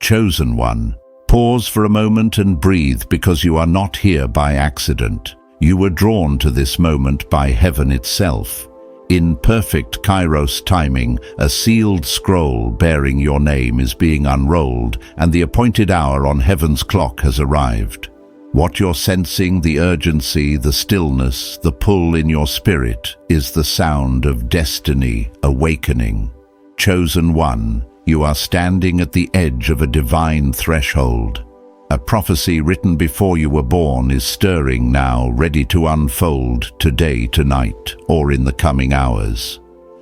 Chosen one, pause for a moment and breathe, because you are not here by accident. You were drawn to this moment by heaven itself. In perfect Kairos timing, a sealed scroll bearing your name is being unrolled, and the appointed hour on heaven's clock has arrived. What you're sensing, the urgency, the stillness, the pull in your spirit, is the sound of destiny awakening. Chosen one, you are standing at the edge of a divine threshold. A prophecy written before you were born is stirring now, ready to unfold today, tonight, or in the coming hours.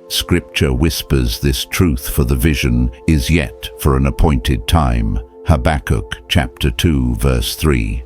Scripture whispers this truth, for the vision is yet for an appointed time. Habakkuk chapter 2 verse 3.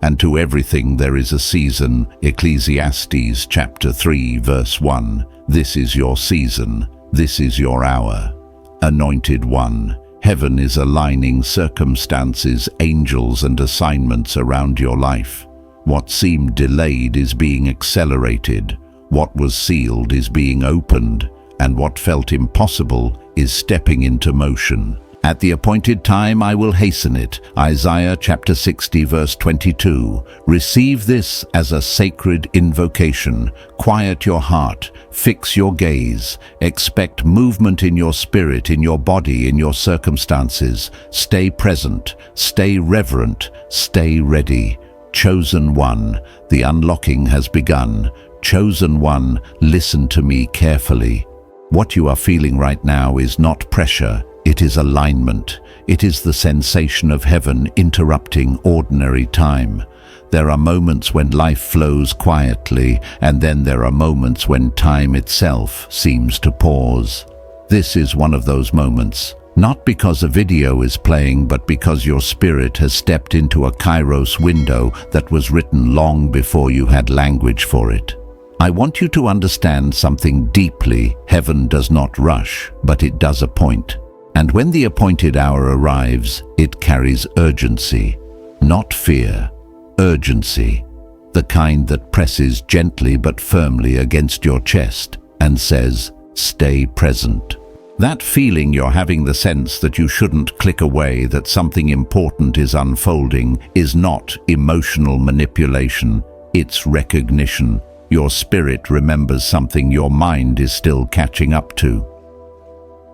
And to everything there is a season. Ecclesiastes chapter 3 verse 1. This is your season. This is your hour. Anointed one, heaven is aligning circumstances, angels and assignments around your life. What seemed delayed is being accelerated. What was sealed is being opened, and what felt impossible is stepping into motion. At the appointed time I will hasten it. Isaiah chapter 60 verse 22. Receive this as a sacred invocation. Quiet your heart, fix your gaze, expect movement in your spirit, in your body, in your circumstances. Stay present, stay reverent, stay ready. Chosen one, the unlocking has begun. Chosen one, listen to me carefully. What you are feeling right now is not pressure. It is alignment. It is the sensation of heaven interrupting ordinary time. There are moments when life flows quietly, and then there are moments when time itself seems to pause. This is one of those moments, not because a video is playing, but because your spirit has stepped into a Kairos window that was written long before you had language for it. I want you to understand something deeply. Heaven does not rush, but it does appoint. And when the appointed hour arrives, it carries urgency, not fear, urgency, the kind that presses gently but firmly against your chest and says, stay present. That feeling you're having, the sense that you shouldn't click away, that something important is unfolding, is not emotional manipulation, it's recognition. Your spirit remembers something your mind is still catching up to.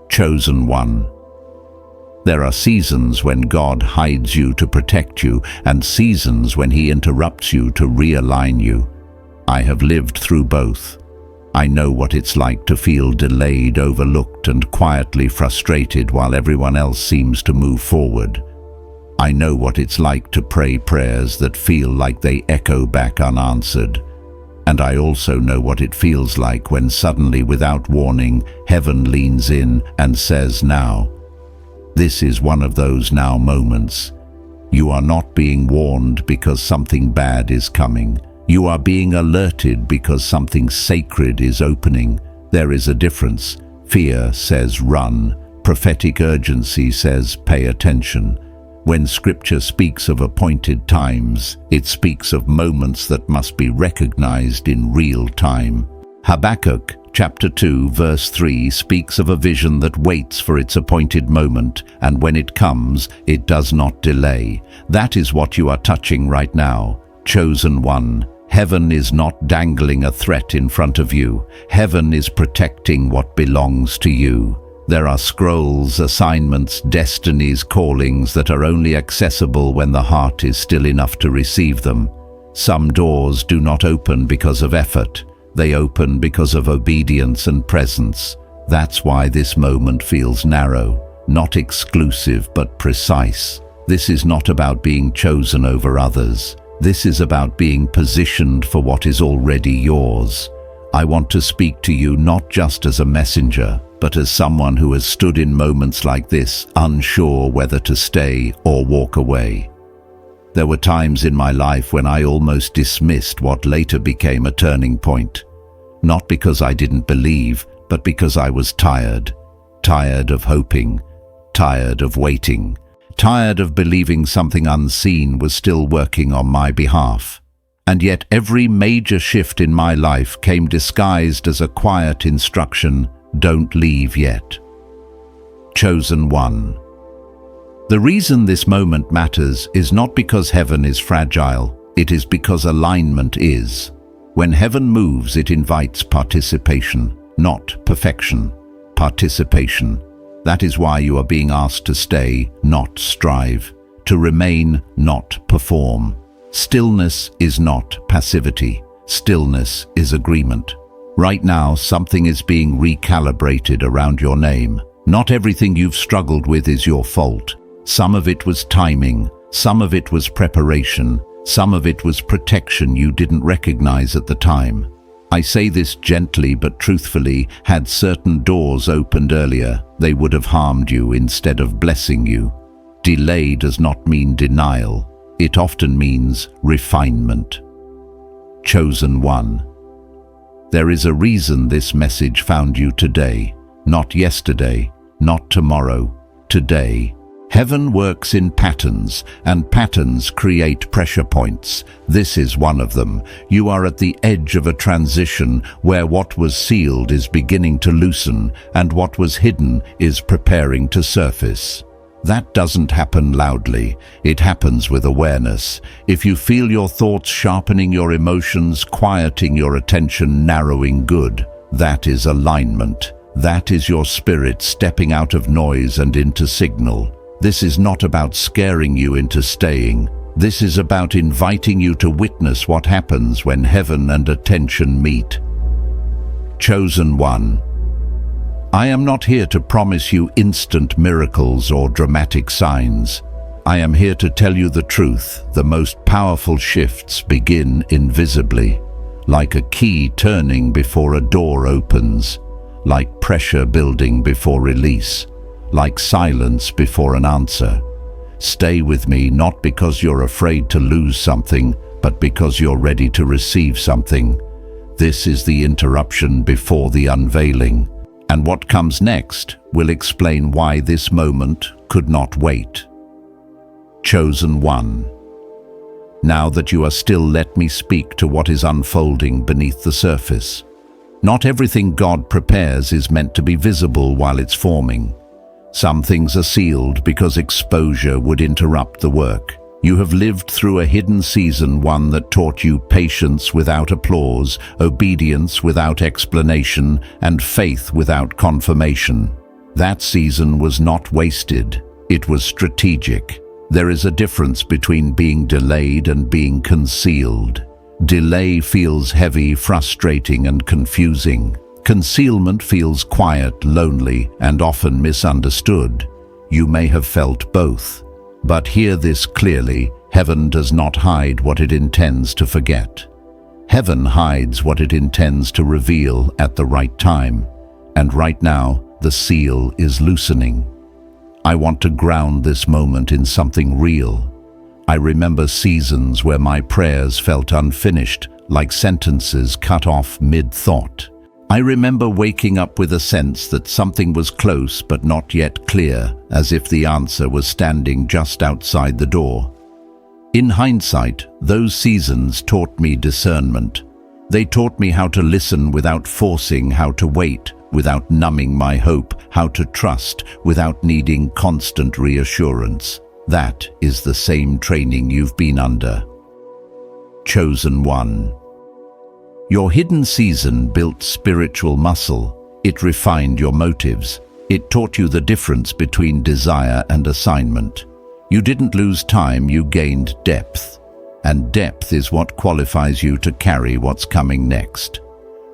Chosen one. There are seasons when God hides you to protect you, and seasons when He interrupts you to realign you. I have lived through both. I know what it's like to feel delayed, overlooked, and quietly frustrated while everyone else seems to move forward. I know what it's like to pray prayers that feel like they echo back unanswered. And I also know what it feels like when suddenly, without warning, heaven leans in and says, now. This is one of those now moments. You are not being warned because something bad is coming. You are being alerted because something sacred is opening. There is a difference. Fear says run. Prophetic urgency says pay attention. When Scripture speaks of appointed times, it speaks of moments that must be recognized in real time. Habakkuk chapter 2 verse 3 speaks of a vision that waits for its appointed moment, and when it comes, it does not delay. That is what you are touching right now. Chosen one, heaven is not dangling a threat in front of you. Heaven is protecting what belongs to you. There are scrolls, assignments, destinies, callings that are only accessible when the heart is still enough to receive them. Some doors do not open because of effort. They open because of obedience and presence. That's why this moment feels narrow, not exclusive but precise. This is not about being chosen over others. This is about being positioned for what is already yours. I want to speak to you not just as a messenger, but as someone who has stood in moments like this, unsure whether to stay or walk away. There were times in my life when I almost dismissed what later became a turning point. Not because I didn't believe, but because I was tired. Tired of hoping. Tired of waiting. Tired of believing something unseen was still working on my behalf. And yet every major shift in my life came disguised as a quiet instruction: don't leave yet. Chosen one. The reason this moment matters is not because heaven is fragile, it is because alignment is. When heaven moves, it invites participation, not perfection. Participation. That is why you are being asked to stay, not strive, to remain, not perform. Stillness is not passivity. Stillness is agreement. Right now, something is being recalibrated around your name. Not everything you've struggled with is your fault. Some of it was timing, some of it was preparation, some of it was protection you didn't recognize at the time. I say this gently but truthfully. Had certain doors opened earlier, they would have harmed you instead of blessing you. Delay does not mean denial. It often means refinement. Chosen one. There is a reason this message found you today, not yesterday, not tomorrow, today. Heaven works in patterns, and patterns create pressure points. This is one of them. You are at the edge of a transition where what was sealed is beginning to loosen, and what was hidden is preparing to surface. That doesn't happen loudly. It happens with awareness. If you feel your thoughts sharpening your emotions, quieting your attention, narrowing good, that is alignment. That is your spirit stepping out of noise and into signal. This is not about scaring you into staying. This is about inviting you to witness what happens when heaven and attention meet. Chosen one. I am not here to promise you instant miracles or dramatic signs. I am here to tell you the truth. The most powerful shifts begin invisibly, like a key turning before a door opens, like pressure building before release, like silence before an answer. Stay with me, not because you're afraid to lose something, but because you're ready to receive something. This is the interruption before the unveiling. And what comes next will explain why this moment could not wait. Chosen one. Now that you are still, let me speak to what is unfolding beneath the surface. Not everything God prepares is meant to be visible while it's forming. Some things are sealed because exposure would interrupt the work. You have lived through a hidden season, one that taught you patience without applause, obedience without explanation, and faith without confirmation. That season was not wasted. It was strategic. There is a difference between being delayed and being concealed. Delay feels heavy, frustrating, and confusing. Concealment feels quiet, lonely, and often misunderstood. You may have felt both. But hear this clearly, heaven does not hide what it intends to forget. Heaven hides what it intends to reveal at the right time. And right now, the seal is loosening. I want to ground this moment in something real. I remember seasons where my prayers felt unfinished, like sentences cut off mid-thought. I remember waking up with a sense that something was close but not yet clear, as if the answer was standing just outside the door. In hindsight, those seasons taught me discernment. They taught me how to listen without forcing, how to wait without numbing my hope, how to trust without needing constant reassurance. That is the same training you've been under. Chosen one. Your hidden season built spiritual muscle. It refined your motives. It taught you the difference between desire and assignment. You didn't lose time, you gained depth. And depth is what qualifies you to carry what's coming next.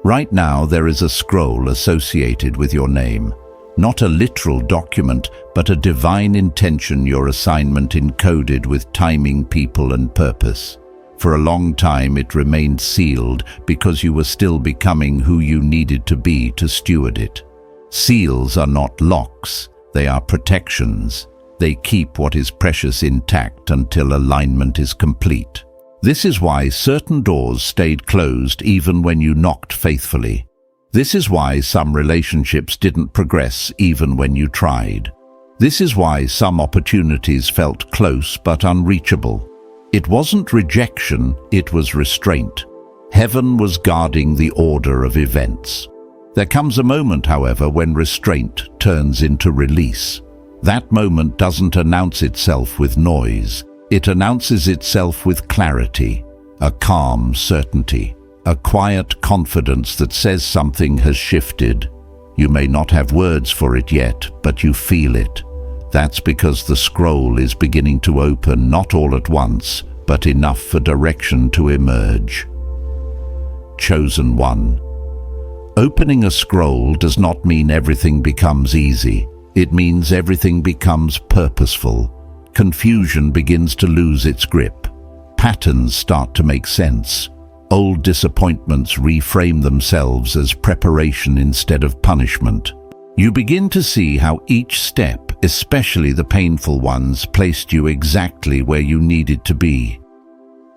Right now, there is a scroll associated with your name. Not a literal document, but a divine intention, your assignment encoded with timing, people, and purpose. For a long time it remained sealed because you were still becoming who you needed to be to steward it. Seals are not locks, they are protections. They keep what is precious intact until alignment is complete. This is why certain doors stayed closed even when you knocked faithfully. This is why some relationships didn't progress even when you tried. This is why some opportunities felt close but unreachable. It wasn't rejection, it was restraint. Heaven was guarding the order of events. There comes a moment, however, when restraint turns into release. That moment doesn't announce itself with noise. It announces itself with clarity, a calm certainty, a quiet confidence that says something has shifted. You may not have words for it yet, but you feel it. That's because the scroll is beginning to open, not all at once, but enough for direction to emerge. Chosen one. Opening a scroll does not mean everything becomes easy. It means everything becomes purposeful. Confusion begins to lose its grip. Patterns start to make sense. Old disappointments reframe themselves as preparation instead of punishment. You begin to see how each step, especially the painful ones, placed you exactly where you needed to be.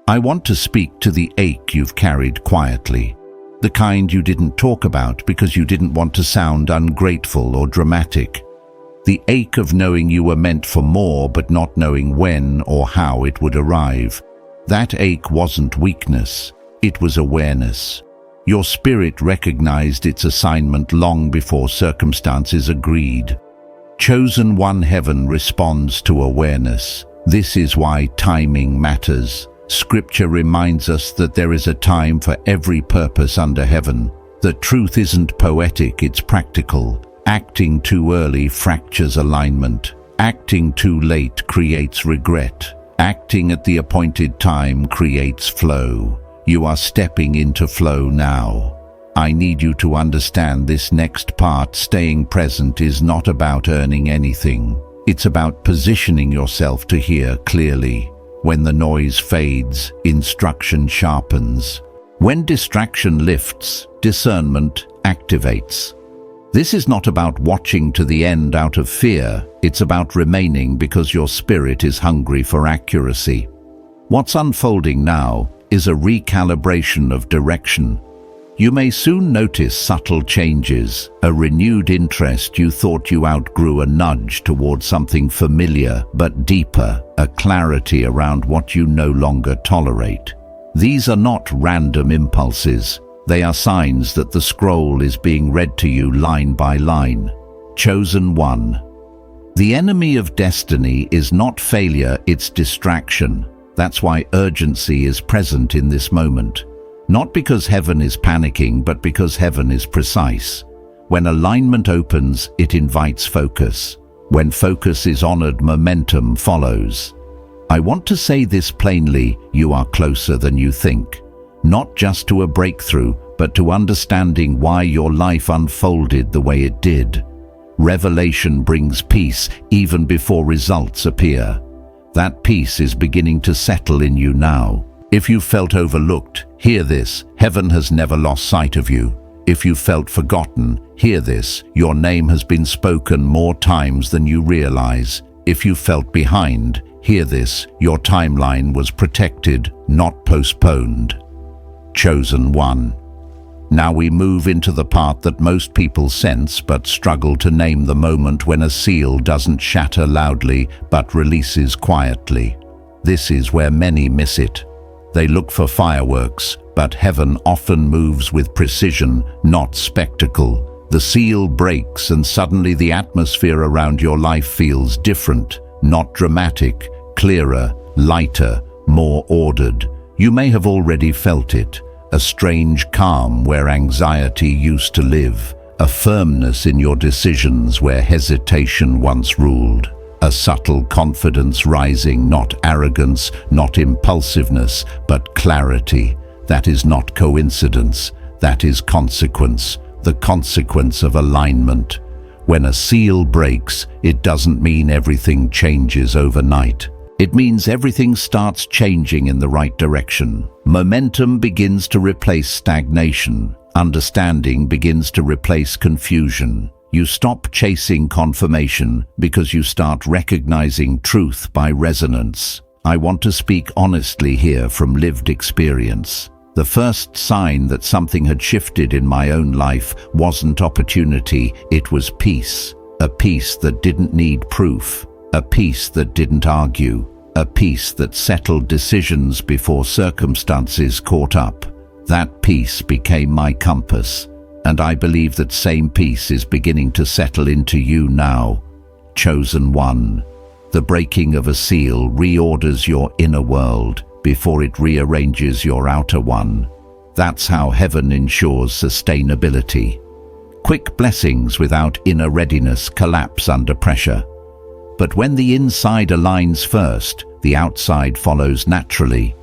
I want to speak to the ache you've carried quietly, the kind you didn't talk about because you didn't want to sound ungrateful or dramatic. The ache of knowing you were meant for more but not knowing when or how it would arrive. That ache wasn't weakness, it was awareness. Your spirit recognized its assignment long before circumstances agreed. Chosen one, heaven responds to awareness. This is why timing matters. Scripture reminds us that there is a time for every purpose under heaven. The truth isn't poetic, it's practical. Acting too early fractures alignment. Acting too late creates regret. Acting at the appointed time creates flow. You are stepping into flow now. I need you to understand this next part. Staying present is not about earning anything. It's about positioning yourself to hear clearly. When the noise fades, instruction sharpens. When distraction lifts, discernment activates. This is not about watching to the end out of fear. It's about remaining because your spirit is hungry for accuracy. What's unfolding now is a recalibration of direction. You may soon notice subtle changes, a renewed interest you thought you outgrew, a nudge towards something familiar but deeper, a clarity around what you no longer tolerate. These are not random impulses. They are signs that the scroll is being read to you line by line. Chosen one. The enemy of destiny is not failure, it's distraction. That's why urgency is present in this moment. Not because heaven is panicking, but because heaven is precise. When alignment opens, it invites focus. When focus is honored, momentum follows. I want to say this plainly, you are closer than you think. Not just to a breakthrough, but to understanding why your life unfolded the way it did. Revelation brings peace even before results appear. That peace is beginning to settle in you now. If you felt overlooked, hear this: heaven has never lost sight of you. If you felt forgotten, hear this: your name has been spoken more times than you realize. If you felt behind, hear this: your timeline was protected, not postponed. Chosen one. Now we move into the part that most people sense but struggle to name, the moment when a seal doesn't shatter loudly but releases quietly. This is where many miss it. They look for fireworks, but heaven often moves with precision, not spectacle. The seal breaks and suddenly the atmosphere around your life feels different, not dramatic, clearer, lighter, more ordered. You may have already felt it. A strange calm where anxiety used to live, a firmness in your decisions where hesitation once ruled, a subtle confidence rising, not arrogance, not impulsiveness, but clarity. That is not coincidence, that is consequence, the consequence of alignment. When a seal breaks, it doesn't mean everything changes overnight. It means everything starts changing in the right direction. Momentum begins to replace stagnation. Understanding begins to replace confusion. You stop chasing confirmation because you start recognizing truth by resonance. I want to speak honestly here from lived experience. The first sign that something had shifted in my own life wasn't opportunity, it was peace. A peace that didn't need proof. A peace that didn't argue. A peace that settled decisions before circumstances caught up. That peace became my compass, and I believe that same peace is beginning to settle into you now. Chosen one. The breaking of a seal reorders your inner world before it rearranges your outer one. That's how heaven ensures sustainability. Quick blessings without inner readiness collapse under pressure. But when the inside aligns first, the outside follows naturally.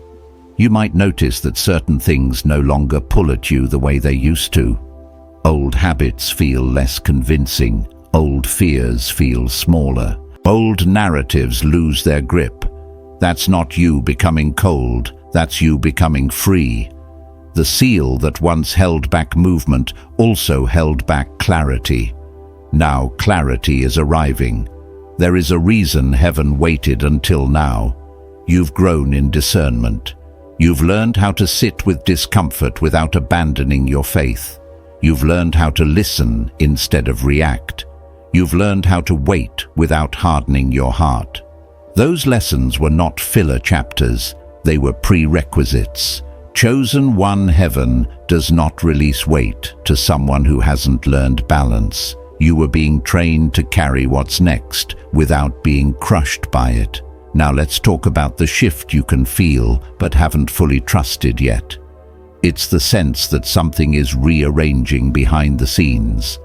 You might notice that certain things no longer pull at you the way they used to. Old habits feel less convincing. Old fears feel smaller. Old narratives lose their grip. That's not you becoming cold, that's you becoming free. The seal that once held back movement also held back clarity. Now clarity is arriving. There is a reason heaven waited until now. You've grown in discernment. You've learned how to sit with discomfort without abandoning your faith. You've learned how to listen instead of react. You've learned how to wait without hardening your heart. Those lessons were not filler chapters, they were prerequisites. Chosen one heaven does not release weight to someone who hasn't learned balance. You were being trained to carry what's next without being crushed by it. Now let's talk about the shift you can feel but haven't fully trusted yet. It's the sense that something is rearranging behind the scenes,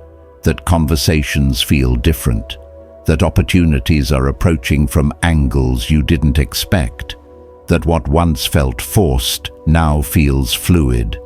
that conversations feel different, that opportunities are approaching from angles you didn't expect, that what once felt forced now feels fluid.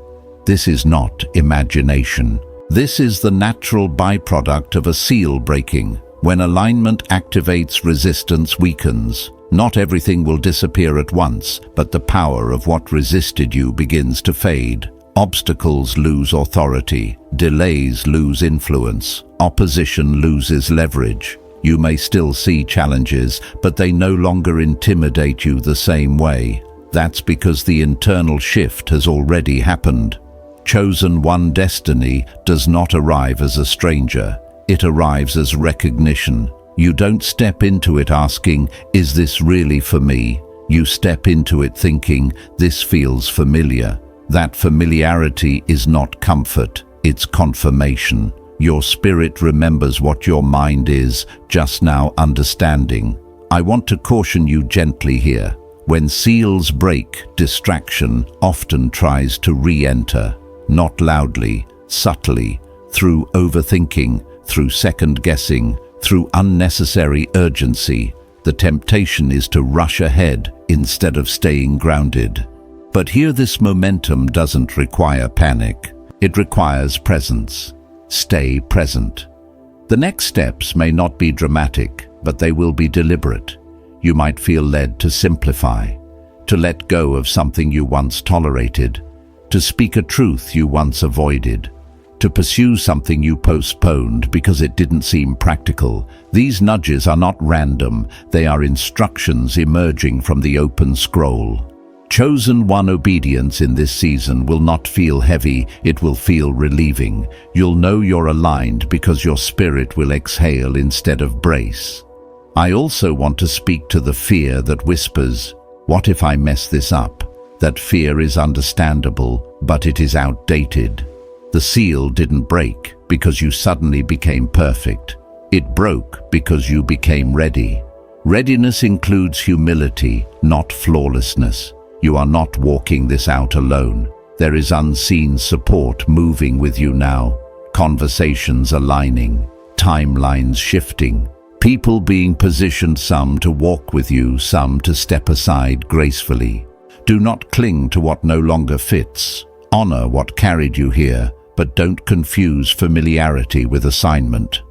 This is not imagination. This is the natural byproduct of a seal breaking. When alignment activates, resistance weakens. Not everything will disappear at once, but the power of what resisted you begins to fade. Obstacles lose authority, delays lose influence, opposition loses leverage. You may still see challenges, but they no longer intimidate you the same way. That's because the internal shift has already happened. Chosen one destiny does not arrive as a stranger. It arrives as recognition. You don't step into it asking, "Is this really for me?" You step into it thinking, "This feels familiar." That familiarity is not comfort, it's confirmation. Your spirit remembers what your mind is just now understanding. I want to caution you gently here. When seals break, distraction often tries to re-enter. Not loudly, subtly, through overthinking, through second-guessing, through unnecessary urgency. The temptation is to rush ahead instead of staying grounded. But here, this momentum doesn't require panic. It requires presence. Stay present. The next steps may not be dramatic, but they will be deliberate. You might feel led to simplify, to let go of something you once tolerated, to speak a truth you once avoided, to pursue something you postponed because it didn't seem practical. These nudges are not random, they are instructions emerging from the open scroll. Chosen one obedience in this season will not feel heavy, it will feel relieving. You'll know you're aligned because your spirit will exhale instead of brace. I also want to speak to the fear that whispers, "What if I mess this up?" That fear is understandable, but it is outdated. The seal didn't break because you suddenly became perfect. It broke because you became ready. Readiness includes humility, not flawlessness. You are not walking this out alone. There is unseen support moving with you now. Conversations aligning, timelines shifting, people being positioned, some to walk with you, some to step aside gracefully. Do not cling to what no longer fits. Honor what carried you here, but don't confuse familiarity with assignment.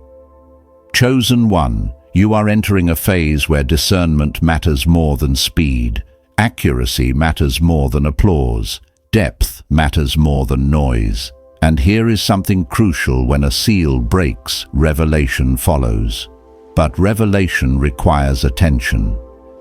Chosen one, you are entering a phase where discernment matters more than speed. Accuracy matters more than applause. Depth matters more than noise. And here is something crucial: when a seal breaks, revelation follows. But revelation requires attention.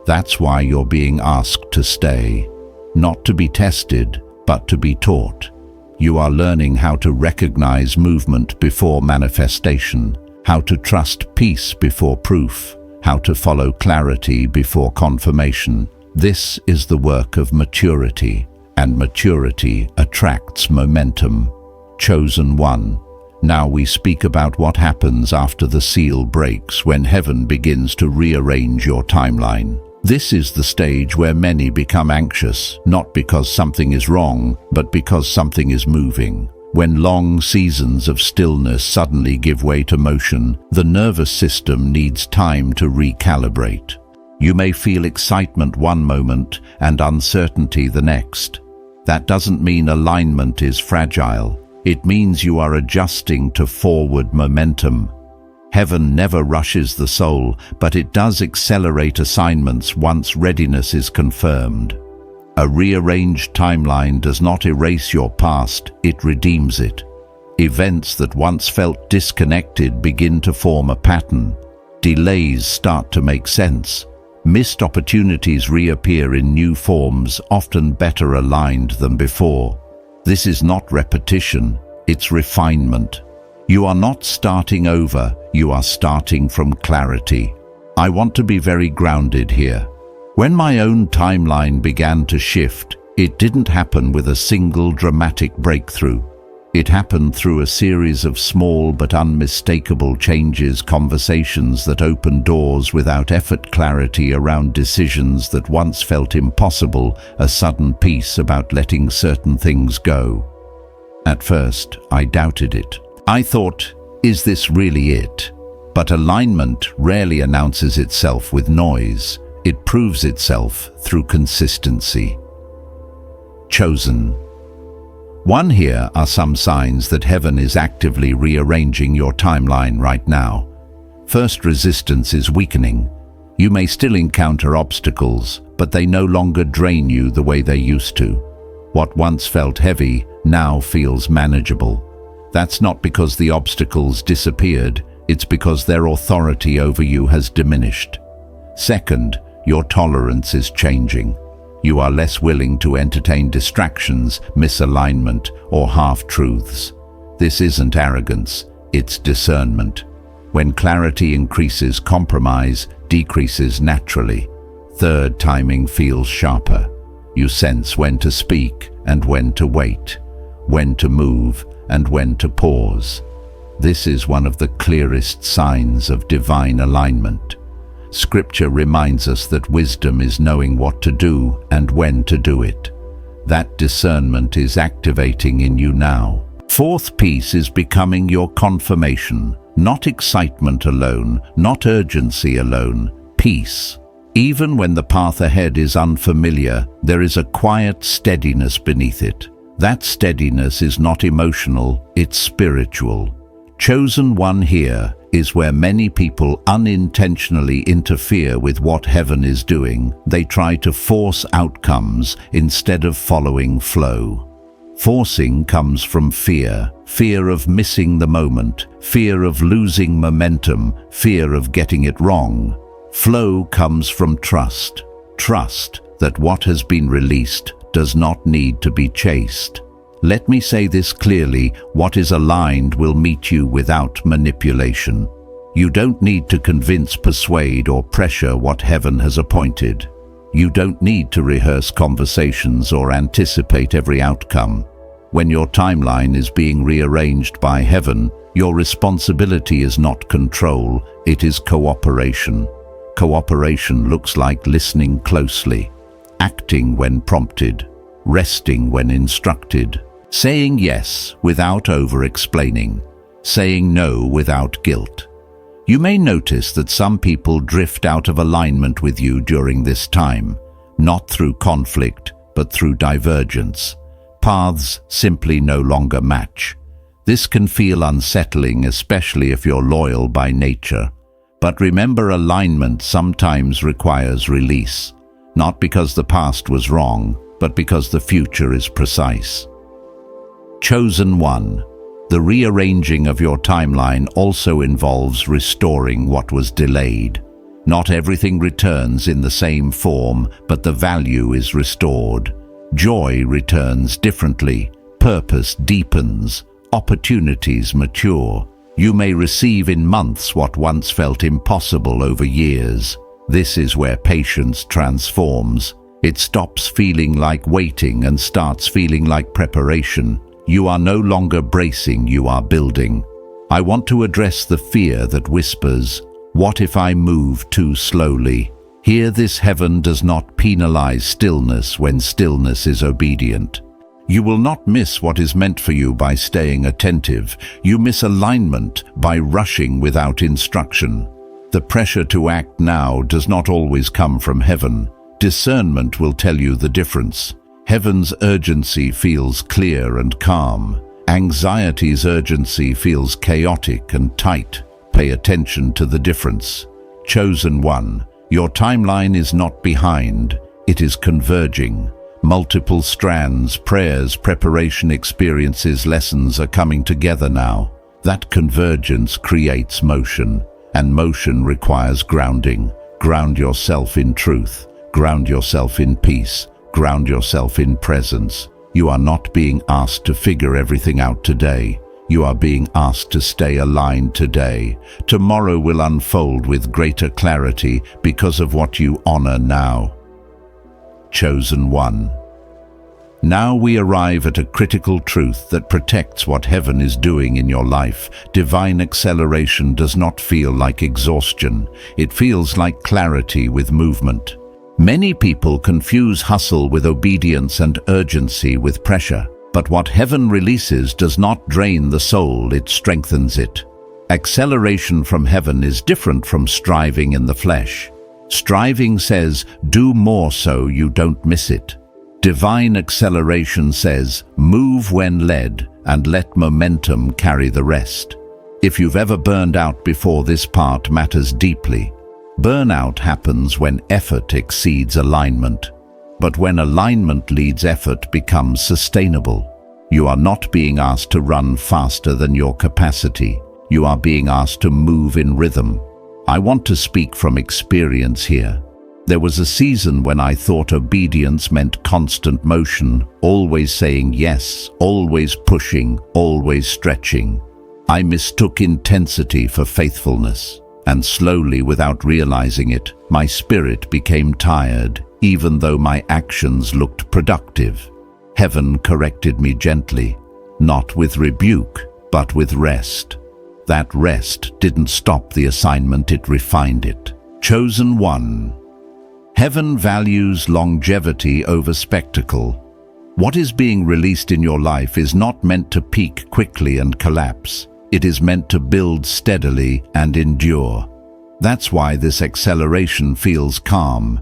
That's why you're being asked to stay. Not to be tested, but to be taught. You are learning how to recognize movement before manifestation, how to trust peace before proof, how to follow clarity before confirmation. This is the work of maturity, and maturity attracts momentum. Chosen one, Now we speak about what happens after the seal breaks, when heaven begins to rearrange your timeline. This is the stage where many become anxious, not because something is wrong, but because something is moving. When long seasons of stillness suddenly give way to motion, the nervous system needs time to recalibrate. You may feel excitement one moment and uncertainty the next. That doesn't mean alignment is fragile. It means you are adjusting to forward momentum. Heaven never rushes the soul, but it does accelerate assignments once readiness is confirmed. A rearranged timeline does not erase your past, it redeems it. Events that once felt disconnected begin to form a pattern. Delays start to make sense. Missed opportunities reappear in new forms, often better aligned than before. This is not repetition, it's refinement. You are not starting over, you are starting from clarity. I want to be very grounded here. When my own timeline began to shift, it didn't happen with a single dramatic breakthrough. It happened through a series of small but unmistakable changes, conversations that opened doors without effort, clarity around decisions that once felt impossible, a sudden peace about letting certain things go. At first, I doubted it. I thought, is this really it? But alignment rarely announces itself with noise. It proves itself through consistency. Chosen. One, here are some signs that heaven is actively rearranging your timeline right now. First, resistance is weakening. You may still encounter obstacles, but they no longer drain you the way they used to. What once felt heavy now feels manageable. That's not because the obstacles disappeared, it's because their authority over you has diminished. Second, your tolerance is changing. You are less willing to entertain distractions, misalignment, or half-truths. This isn't arrogance, it's discernment. When clarity increases, compromise decreases naturally. Third, timing feels sharper. You sense when to speak and when to wait, when to move and when to pause. This is one of the clearest signs of divine alignment. Scripture reminds us that wisdom is knowing what to do and when to do it. That discernment is activating in you now. Fourth piece is becoming your confirmation. Not excitement alone, not urgency alone, peace. Even when the path ahead is unfamiliar, there is a quiet steadiness beneath it. That steadiness is not emotional, it's spiritual. Chosen one, here is where many people unintentionally interfere with what heaven is doing. They try to force outcomes instead of following flow. Forcing comes from fear. Fear of missing the moment, fear of losing momentum, fear of getting it wrong. Flow comes from trust. Trust that what has been released does not need to be chased. Let me say this clearly, what is aligned will meet you without manipulation. You don't need to convince, persuade, or pressure what heaven has appointed. You don't need to rehearse conversations or anticipate every outcome. When your timeline is being rearranged by heaven, your responsibility is not control, it is cooperation. Cooperation looks like listening closely, acting when prompted, resting when instructed, saying yes without over-explaining, saying no without guilt. You may notice that some people drift out of alignment with you during this time, not through conflict, but through divergence. Paths simply no longer match. This can feel unsettling, especially if you're loyal by nature. But remember, alignment sometimes requires release, not because the past was wrong, but because the future is precise. Chosen one. The rearranging of your timeline also involves restoring what was delayed. Not everything returns in the same form, but the value is restored. Joy returns differently, purpose deepens, opportunities mature. You may receive in months what once felt impossible over years. This is where patience transforms. It stops feeling like waiting and starts feeling like preparation. You are no longer bracing, you are building. I want to address the fear that whispers, "What if I move too slowly?" Here, this heaven does not penalize stillness when stillness is obedient. You will not miss what is meant for you by staying attentive. You miss alignment by rushing without instruction. The pressure to act now does not always come from heaven. Discernment will tell you the difference. Heaven's urgency feels clear and calm. Anxiety's urgency feels chaotic and tight. Pay attention to the difference. Chosen one, your timeline is not behind, it is converging. Multiple strands, prayers, preparation, experiences, lessons are coming together now. That convergence creates motion, and motion requires grounding. Ground yourself in truth. Ground yourself in peace. Ground yourself in presence. You are not being asked to figure everything out today. You are being asked to stay aligned today. Tomorrow will unfold with greater clarity because of what you honor now. Chosen one. Now we arrive at a critical truth that protects what heaven is doing in your life. Divine acceleration does not feel like exhaustion. It feels like clarity with movement. Many people confuse hustle with obedience and urgency with pressure. But what heaven releases does not drain the soul, it strengthens it. Acceleration from heaven is different from striving in the flesh. Striving says, do more so you don't miss it. Divine acceleration says, move when led and let momentum carry the rest. If you've ever burned out before, this part matters deeply. Burnout happens when effort exceeds alignment. But when alignment leads effort becomes sustainable. You are not being asked to run faster than your capacity. You are being asked to move in rhythm. I want to speak from experience here. There was a season when I thought obedience meant constant motion, always saying yes, always pushing, always stretching. I mistook intensity for faithfulness, and slowly, without realizing it, my spirit became tired, even though my actions looked productive. Heaven corrected me gently, not with rebuke, but with rest. That rest didn't stop the assignment, it refined it. Chosen one. Heaven values longevity over spectacle. What is being released in your life is not meant to peak quickly and collapse. It is meant to build steadily and endure. That's why this acceleration feels calm.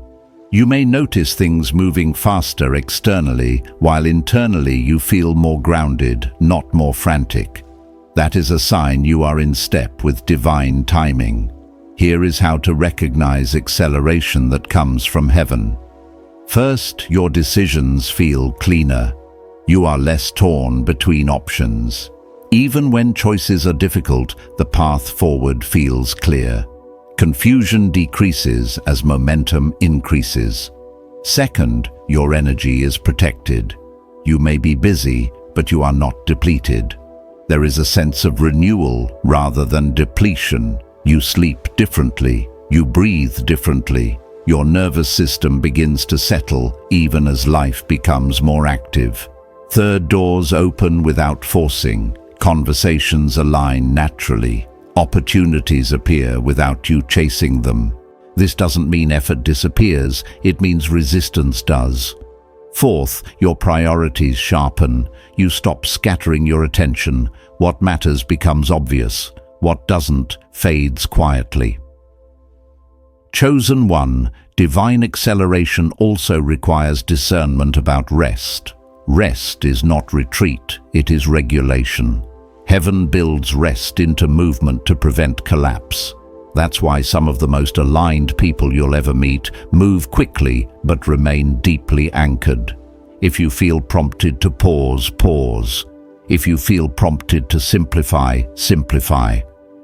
You may notice things moving faster externally, while internally you feel more grounded, not more frantic. That is a sign you are in step with divine timing. Here is how to recognize acceleration that comes from heaven. First, your decisions feel cleaner. You are less torn between options. Even when choices are difficult, the path forward feels clear. Confusion decreases as momentum increases. Second, your energy is protected. You may be busy, but you are not depleted. There is a sense of renewal rather than depletion. You sleep differently. You breathe differently. Your nervous system begins to settle even as life becomes more active. Third, doors open without forcing. Conversations align naturally. Opportunities appear without you chasing them. This doesn't mean effort disappears, it means resistance does. Fourth, your priorities sharpen. You stop scattering your attention. What matters becomes obvious. What doesn't fades quietly. Chosen one, divine acceleration also requires discernment about rest. Rest is not retreat, it is regulation. Heaven builds rest into movement to prevent collapse. That's why some of the most aligned people you'll ever meet move quickly but remain deeply anchored. If you feel prompted to pause, pause. If you feel prompted to simplify, simplify.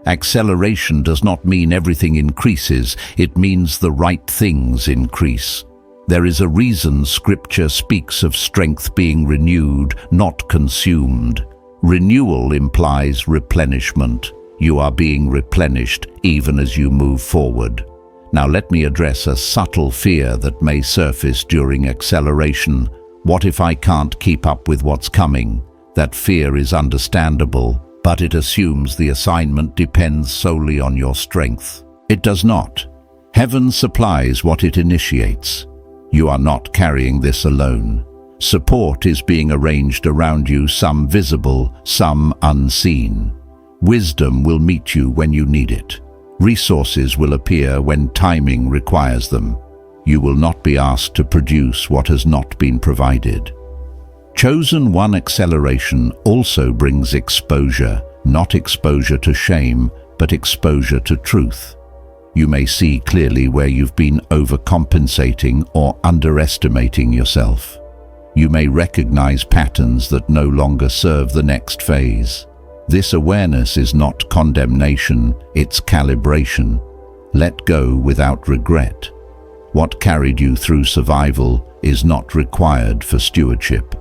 Acceleration does not mean everything increases, it means the right things increase. There is a reason Scripture speaks of strength being renewed, not consumed. Renewal implies replenishment. You are being replenished even as you move forward. Now let me address a subtle fear that may surface during acceleration. What if I can't keep up with what's coming? That fear is understandable, but it assumes the assignment depends solely on your strength. It does not. Heaven supplies what it initiates. You are not carrying this alone. Support is being arranged around you, some visible, some unseen. Wisdom will meet you when you need it. Resources will appear when timing requires them. You will not be asked to produce what has not been provided. Chosen one acceleration also brings exposure, not exposure to shame, but exposure to truth. You may see clearly where you've been overcompensating or underestimating yourself. You may recognize patterns that no longer serve the next phase. This awareness is not condemnation, it's calibration. Let go without regret. What carried you through survival is not required for stewardship.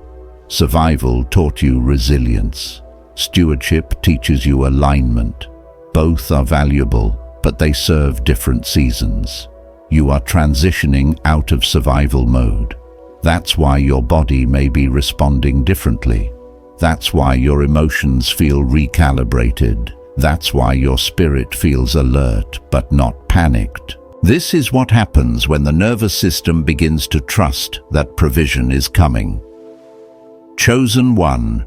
Survival taught you resilience. Stewardship teaches you alignment. Both are valuable, but they serve different seasons. You are transitioning out of survival mode. That's why your body may be responding differently. That's why your emotions feel recalibrated. That's why your spirit feels alert but not panicked. This is what happens when the nervous system begins to trust that provision is coming. Chosen one.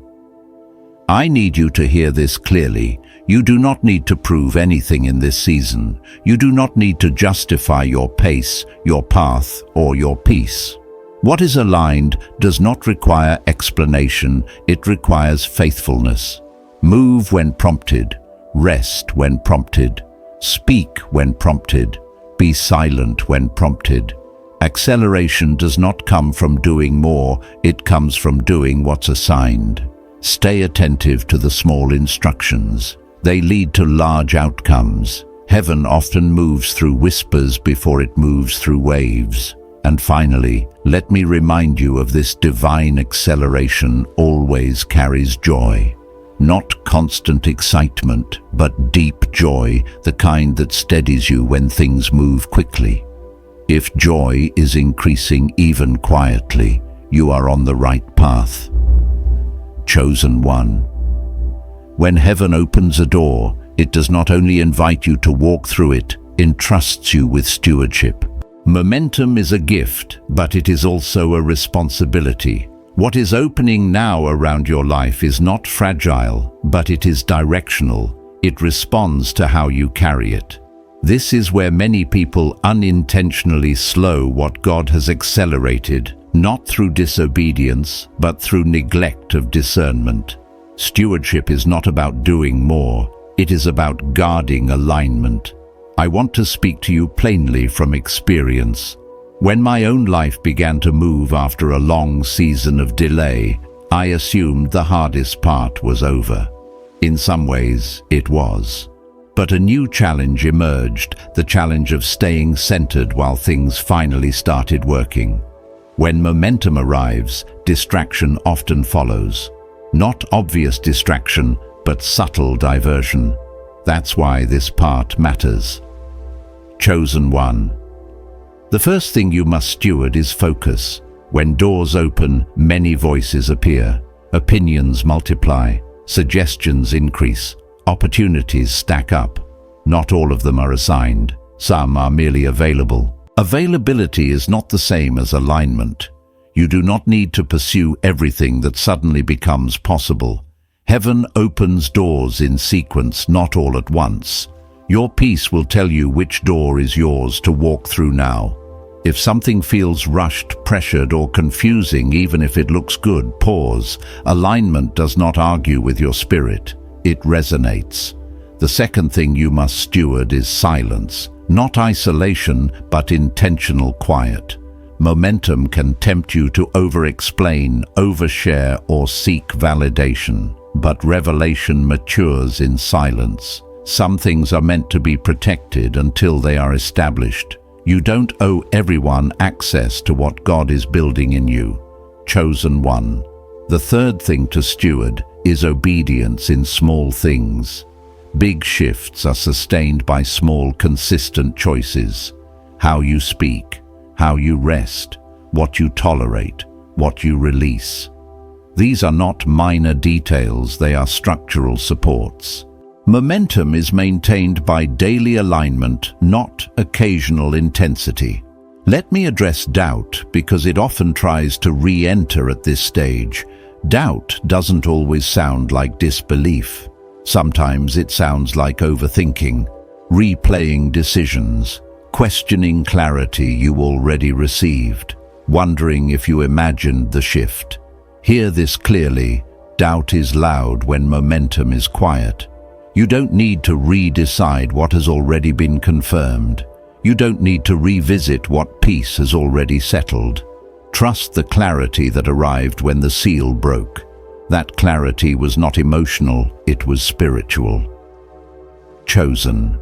I need you to hear this clearly. You do not need to prove anything in this season. You do not need to justify your pace, your path, or your peace. What is aligned does not require explanation, it requires faithfulness. Move when prompted, rest when prompted, speak when prompted, be silent when prompted. Acceleration does not come from doing more, it comes from doing what's assigned. Stay attentive to the small instructions. They lead to large outcomes. Heaven often moves through whispers before it moves through waves. And finally, let me remind you of this: divine acceleration always carries joy. Not constant excitement, but deep joy, the kind that steadies you when things move quickly. If joy is increasing even quietly, you are on the right path. Chosen one. When heaven opens a door, it does not only invite you to walk through it, it entrusts you with stewardship. Momentum is a gift, but it is also a responsibility. What is opening now around your life is not fragile, but it is directional. It responds to how you carry it. This is where many people unintentionally slow what God has accelerated, not through disobedience, but through neglect of discernment. Stewardship is not about doing more, it is about guarding alignment. I want to speak to you plainly from experience. When my own life began to move after a long season of delay, I assumed the hardest part was over. In some ways, it was. But a new challenge emerged, the challenge of staying centered while things finally started working. When momentum arrives, distraction often follows. Not obvious distraction, but subtle diversion. That's why this part matters. Chosen one. The first thing you must steward is focus. When doors open, many voices appear. Opinions multiply. Suggestions increase. Opportunities stack up. Not all of them are assigned. Some are merely available. Availability is not the same as alignment. You do not need to pursue everything that suddenly becomes possible. Heaven opens doors in sequence, not all at once. Your peace will tell you which door is yours to walk through now. If something feels rushed, pressured, or confusing, even if it looks good, pause. Alignment does not argue with your spirit. It resonates. The second thing you must steward is silence. Not isolation, but intentional quiet. Momentum can tempt you to over-explain, overshare, or seek validation. But revelation matures in silence. Some things are meant to be protected until they are established. You don't owe everyone access to what God is building in you. Chosen one. The third thing to steward is obedience in small things. Big shifts are sustained by small, consistent choices. How you speak, how you rest, what you tolerate, what you release. These are not minor details, they are structural supports. Momentum is maintained by daily alignment, not occasional intensity. Let me address doubt, because it often tries to re-enter at this stage. Doubt doesn't always sound like disbelief. Sometimes it sounds like overthinking, replaying decisions, questioning clarity you already received, wondering if you imagined the shift. Hear this clearly: doubt is loud when momentum is quiet. You don't need to re-decide what has already been confirmed. You don't need to revisit what peace has already settled. Trust the clarity that arrived when the seal broke. That clarity was not emotional, it was spiritual. Chosen.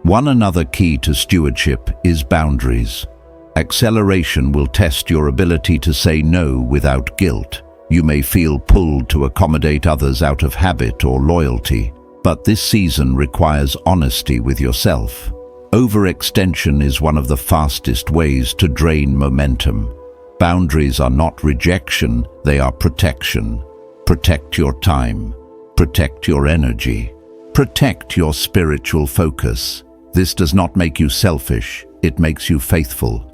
One another key to stewardship is boundaries. Acceleration will test your ability to say no without guilt. You may feel pulled to accommodate others out of habit or loyalty, but this season requires honesty with yourself. Overextension is one of the fastest ways to drain momentum. Boundaries are not rejection, they are protection. Protect your time. Protect your energy. Protect your spiritual focus. This does not make you selfish, it makes you faithful.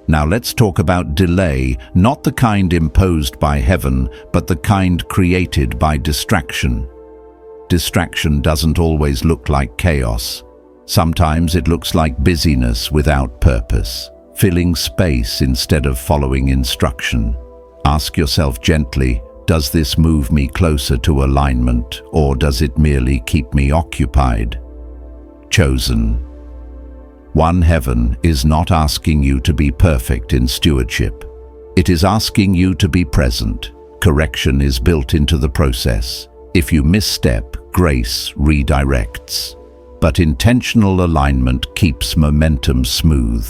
Now let's talk about delay, not the kind imposed by heaven, but the kind created by distraction. Distraction doesn't always look like chaos. Sometimes it looks like busyness without purpose, filling space instead of following instruction. Ask yourself gently, does this move me closer to alignment, or does it merely keep me occupied? Chosen. One Heaven is not asking you to be perfect in stewardship. It is asking you to be present. Correction is built into the process. If you misstep, grace redirects. But intentional alignment keeps momentum smooth.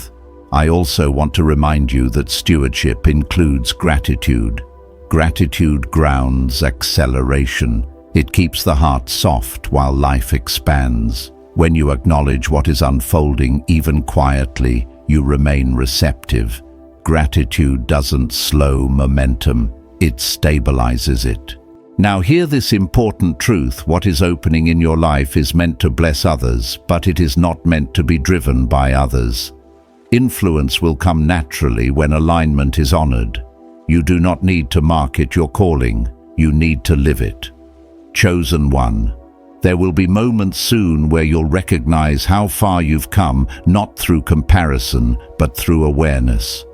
I also want to remind you that stewardship includes gratitude. Gratitude grounds acceleration. It keeps the heart soft while life expands. When you acknowledge what is unfolding, even quietly, you remain receptive. Gratitude doesn't slow momentum, it stabilizes it. Now hear this important truth: what is opening in your life is meant to bless others, but it is not meant to be driven by others. Influence will come naturally when alignment is honored. You do not need to market your calling, you need to live it. Chosen one. There will be moments soon where you'll recognize how far you've come, not through comparison, but through awareness.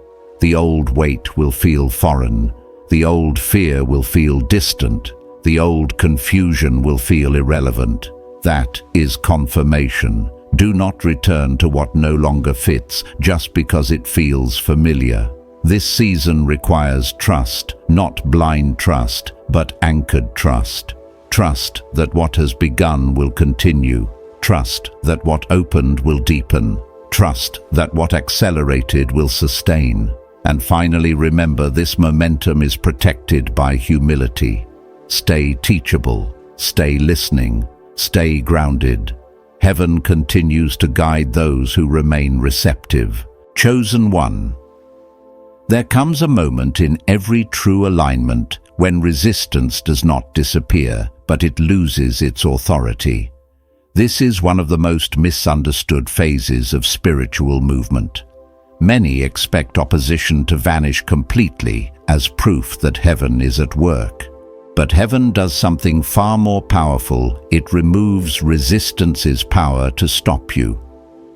The old weight will feel foreign. The old fear will feel distant. The old confusion will feel irrelevant. That is confirmation. Do not return to what no longer fits just because it feels familiar. This season requires trust, not blind trust, but anchored trust. Trust that what has begun will continue. Trust that what opened will deepen. Trust that what accelerated will sustain. And finally, remember, this momentum is protected by humility. Stay teachable, stay listening, stay grounded. Heaven continues to guide those who remain receptive. Chosen one. There comes a moment in every true alignment when resistance does not disappear, but it loses its authority. This is one of the most misunderstood phases of spiritual movement. Many expect opposition to vanish completely as proof that heaven is at work. But heaven does something far more powerful. It removes resistance's power to stop you.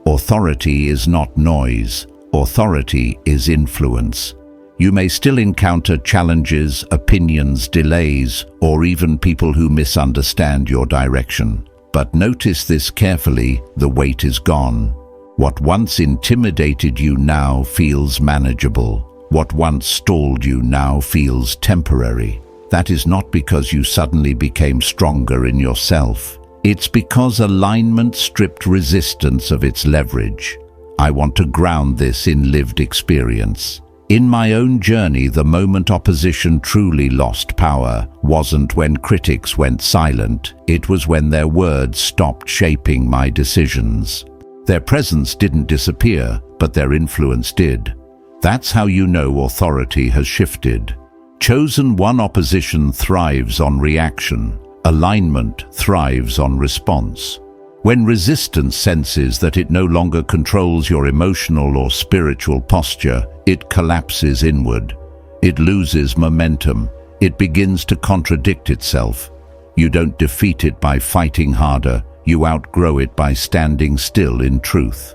Authority is not noise. Authority is influence. You may still encounter challenges, opinions, delays, or even people who misunderstand your direction. But notice this carefully: the weight is gone. What once intimidated you now feels manageable. What once stalled you now feels temporary. That is not because you suddenly became stronger in yourself. It's because alignment stripped resistance of its leverage. I want to ground this in lived experience. In my own journey, the moment opposition truly lost power wasn't when critics went silent. It was when their words stopped shaping my decisions. Their presence didn't disappear, but their influence did. That's how you know authority has shifted. Chosen one opposition thrives on reaction. Alignment thrives on response. When resistance senses that it no longer controls your emotional or spiritual posture, it collapses inward. It loses momentum. It begins to contradict itself. You don't defeat it by fighting harder. You outgrow it by standing still in truth.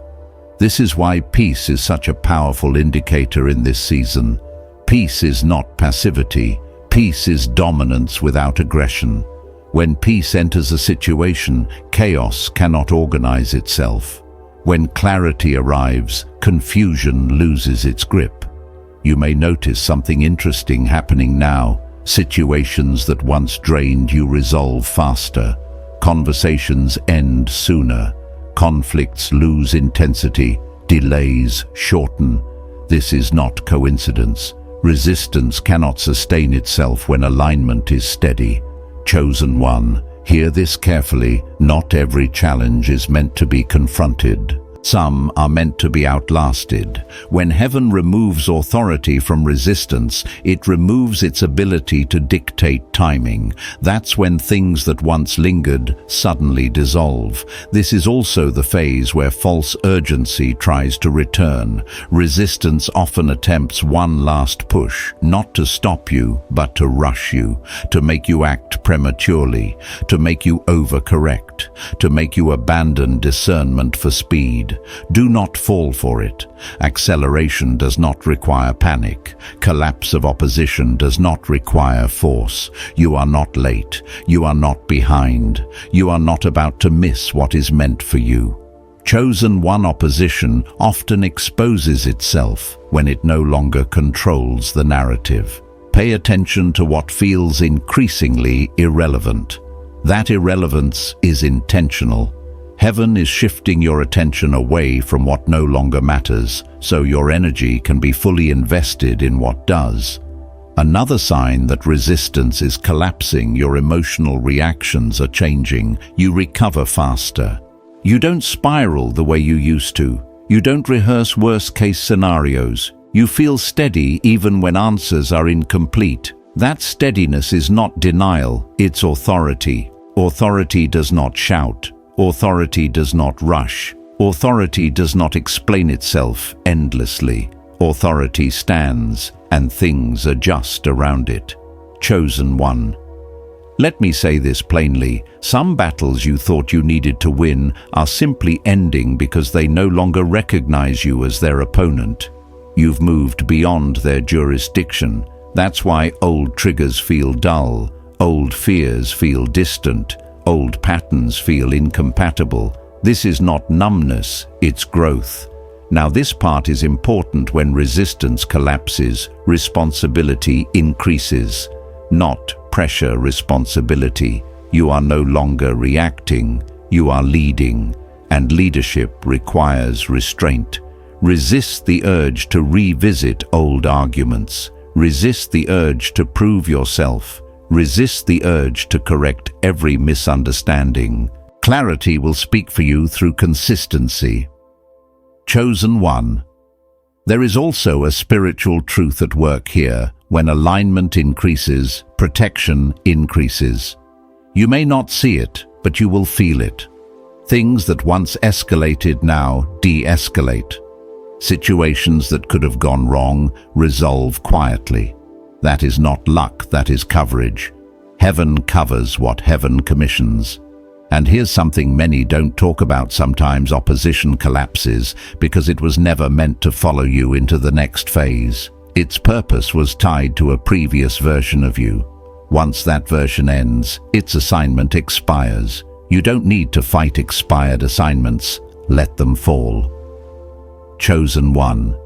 This is why peace is such a powerful indicator in this season. Peace is not passivity. Peace is dominance without aggression. When peace enters a situation, chaos cannot organize itself. When clarity arrives, confusion loses its grip. You may notice something interesting happening now. Situations that once drained you resolve faster. Conversations end sooner. Conflicts lose intensity. Delays shorten. This is not coincidence. Resistance cannot sustain itself when alignment is steady. Chosen one, hear this carefully. Not every challenge is meant to be confronted. Some are meant to be outlasted. When heaven removes authority from resistance, it removes its ability to dictate timing. That's when things that once lingered suddenly dissolve. This is also the phase where false urgency tries to return. Resistance often attempts one last push, not to stop you, but to rush you, to make you act prematurely, to make you overcorrect, to make you abandon discernment for speed. Do not fall for it. Acceleration does not require panic. Collapse of opposition does not require force. You are not late. You are not behind. You are not about to miss what is meant for you. Chosen one opposition often exposes itself when it no longer controls the narrative. Pay attention to what feels increasingly irrelevant. That irrelevance is intentional. Heaven is shifting your attention away from what no longer matters, so your energy can be fully invested in what does. Another sign that resistance is collapsing, your emotional reactions are changing. You recover faster. You don't spiral the way you used to. You don't rehearse worst-case scenarios. You feel steady even when answers are incomplete. That steadiness is not denial, it's authority. Authority does not shout. Authority does not rush. Authority does not explain itself endlessly. Authority stands, and things adjust around it. Chosen one. Let me say this plainly. Some battles you thought you needed to win are simply ending because they no longer recognize you as their opponent. You've moved beyond their jurisdiction. That's why old triggers feel dull, old fears feel distant, old patterns feel incompatible. This is not numbness, it's growth. Now this part is important. When resistance collapses, responsibility increases. Not pressure, responsibility. You are no longer reacting, you are leading, and leadership requires restraint. Resist the urge to revisit old arguments. Resist the urge to prove yourself. Resist the urge to correct every misunderstanding. Clarity will speak for you through consistency. Chosen one. There is also a spiritual truth at work here. When alignment increases, protection increases. You may not see it, but you will feel it. Things that once escalated now de-escalate. Situations that could have gone wrong resolve quietly. That is not luck, that is coverage. Heaven covers what heaven commissions. And here's something many don't talk about sometimes: opposition collapses because it was never meant to follow you into the next phase. Its purpose was tied to a previous version of you. Once that version ends, its assignment expires. You don't need to fight expired assignments. Let them fall. Chosen one.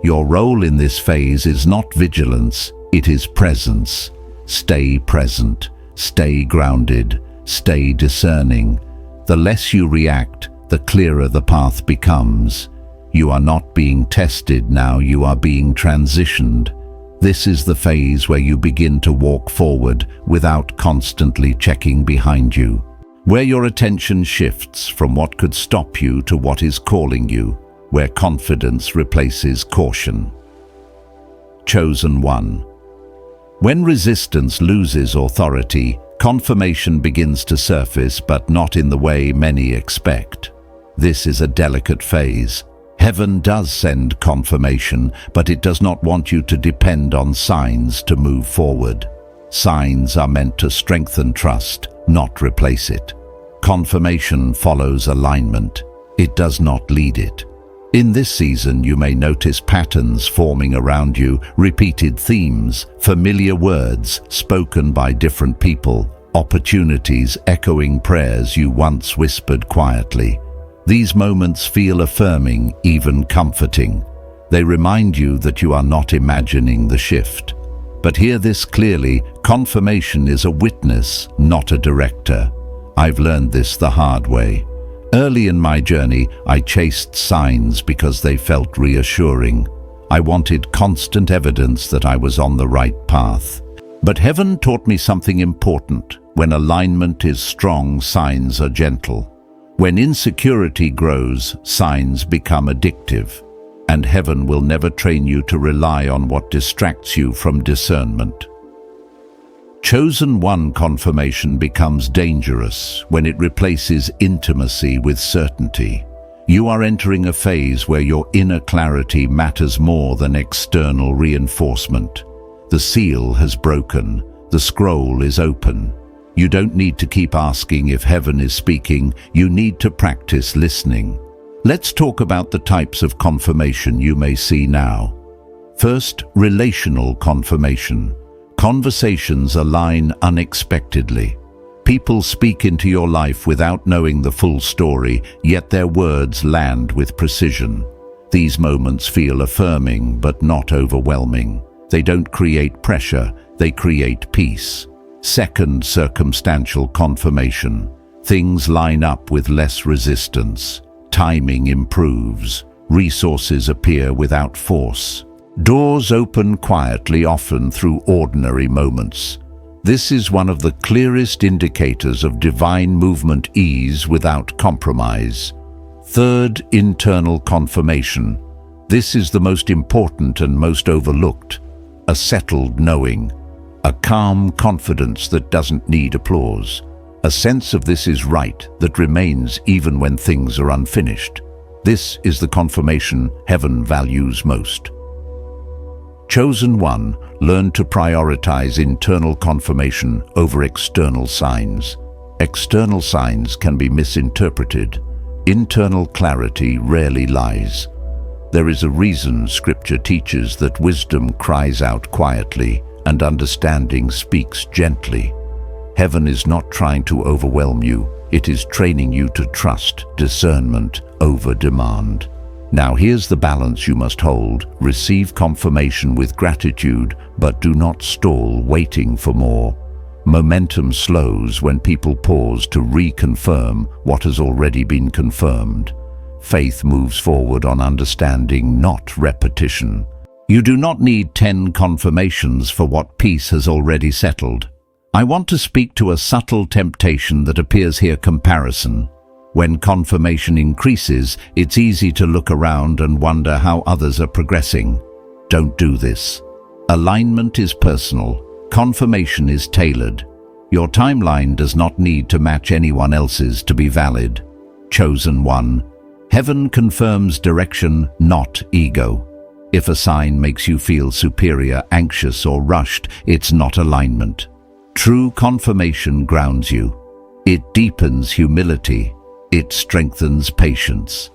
Your role in this phase is not vigilance, it is presence. Stay present, stay grounded, stay discerning. The less you react, the clearer the path becomes. You are not being tested now, you are being transitioned. This is the phase where you begin to walk forward without constantly checking behind you, where your attention shifts from what could stop you to what is calling you, where confidence replaces caution. Chosen one. When resistance loses authority, confirmation begins to surface, but not in the way many expect. This is a delicate phase. Heaven does send confirmation, but it does not want you to depend on signs to move forward. Signs are meant to strengthen trust, not replace it. Confirmation follows alignment. It does not lead it. In this season, you may notice patterns forming around you, repeated themes, familiar words spoken by different people, opportunities echoing prayers you once whispered quietly. These moments feel affirming, even comforting. They remind you that you are not imagining the shift. But hear this clearly, confirmation is a witness, not a director. I've learned this the hard way. Early in my journey, I chased signs because they felt reassuring. I wanted constant evidence that I was on the right path. But heaven taught me something important. When alignment is strong, signs are gentle. When insecurity grows, signs become addictive. And heaven will never train you to rely on what distracts you from discernment. Chosen one confirmation becomes dangerous when it replaces intimacy with certainty. You are entering a phase where your inner clarity matters more than external reinforcement. The seal has broken. The scroll is open. You don't need to keep asking if heaven is speaking. You need to practice listening. Let's talk about the types of confirmation you may see now. First, relational confirmation. Conversations align unexpectedly. People speak into your life without knowing the full story, yet their words land with precision. These moments feel affirming but not overwhelming. They don't create pressure, they create peace. Second, circumstantial confirmation. Things line up with less resistance. Timing improves. Resources appear without force. Doors open quietly, often through ordinary moments. This is one of the clearest indicators of divine movement, ease without compromise. Third, internal confirmation. This is the most important and most overlooked. A settled knowing. A calm confidence that doesn't need applause. A sense of this is right that remains even when things are unfinished. This is the confirmation heaven values most. Chosen one, learn to prioritize internal confirmation over external signs. External signs can be misinterpreted. Internal clarity rarely lies. There is a reason Scripture teaches that wisdom cries out quietly and understanding speaks gently. Heaven is not trying to overwhelm you. It is training you to trust discernment over demand. Now here's the balance you must hold. Receive confirmation with gratitude, but do not stall waiting for more. Momentum slows when people pause to reconfirm what has already been confirmed. Faith moves forward on understanding, not repetition. You do not need 10 confirmations for what peace has already settled. I want to speak to a subtle temptation that appears here: comparison. When confirmation increases, it's easy to look around and wonder how others are progressing. Don't do this. Alignment is personal. Confirmation is tailored. Your timeline does not need to match anyone else's to be valid. Chosen one. Heaven confirms direction, not ego. If a sign makes you feel superior, anxious, or rushed, it's not alignment. True confirmation grounds you. It deepens humility. It strengthens patience.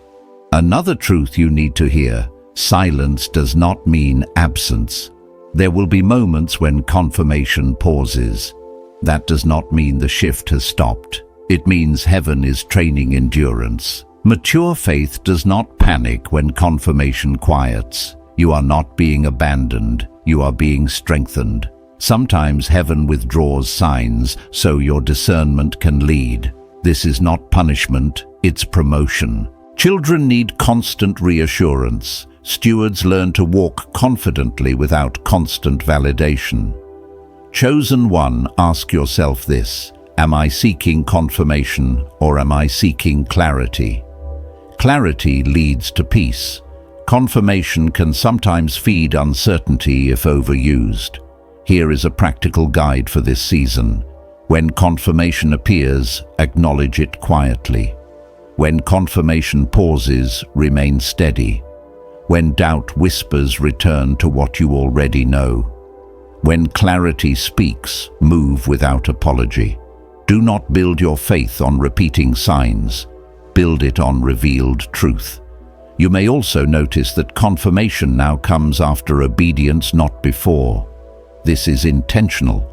Another truth you need to hear: silence does not mean absence. There will be moments when confirmation pauses. That does not mean the shift has stopped. It means heaven is training endurance. Mature faith does not panic when confirmation quiets. You are not being abandoned. You are being strengthened. Sometimes heaven withdraws signs so your discernment can lead. This is not punishment, it's promotion. Children need constant reassurance. Stewards learn to walk confidently without constant validation. Chosen one, ask yourself this: am I seeking confirmation or am I seeking clarity? Clarity leads to peace. Confirmation can sometimes feed uncertainty if overused. Here is a practical guide for this season. When confirmation appears, acknowledge it quietly. When confirmation pauses, remain steady. When doubt whispers, return to what you already know. When clarity speaks, move without apology. Do not build your faith on repeating signs. Build it on revealed truth. You may also notice that confirmation now comes after obedience, not before. This is intentional.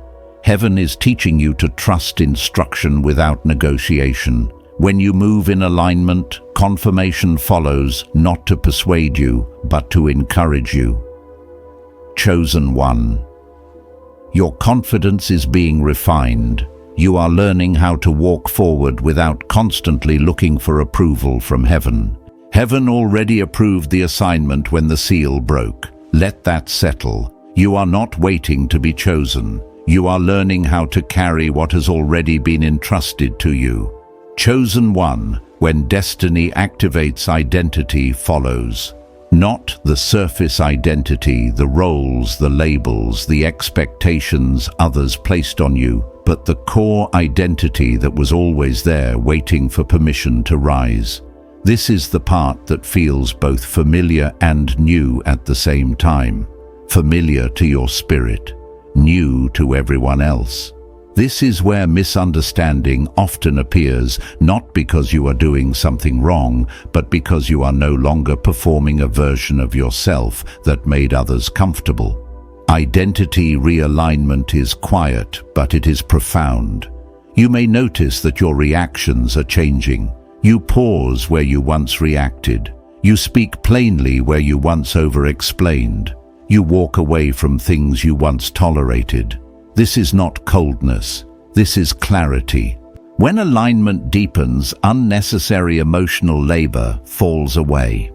Heaven is teaching you to trust instruction without negotiation. When you move in alignment, confirmation follows, not to persuade you, but to encourage you. Chosen one. Your confidence is being refined. You are learning how to walk forward without constantly looking for approval from heaven. Heaven already approved the assignment when the seal broke. Let that settle. You are not waiting to be chosen. You are learning how to carry what has already been entrusted to you. Chosen one, when destiny activates, identity follows. Not the surface identity, the roles, the labels, the expectations others placed on you, but the core identity that was always there, waiting for permission to rise. This is the part that feels both familiar and new at the same time. Familiar to your spirit, new to everyone else. This is where misunderstanding often appears, not because you are doing something wrong, but because you are no longer performing a version of yourself that made others comfortable. Identity realignment is quiet, but it is profound. You may notice that your reactions are changing. You pause where you once reacted. You speak plainly where you once over-explained. You walk away from things you once tolerated. This is not coldness. This is clarity. When alignment deepens, unnecessary emotional labor falls away.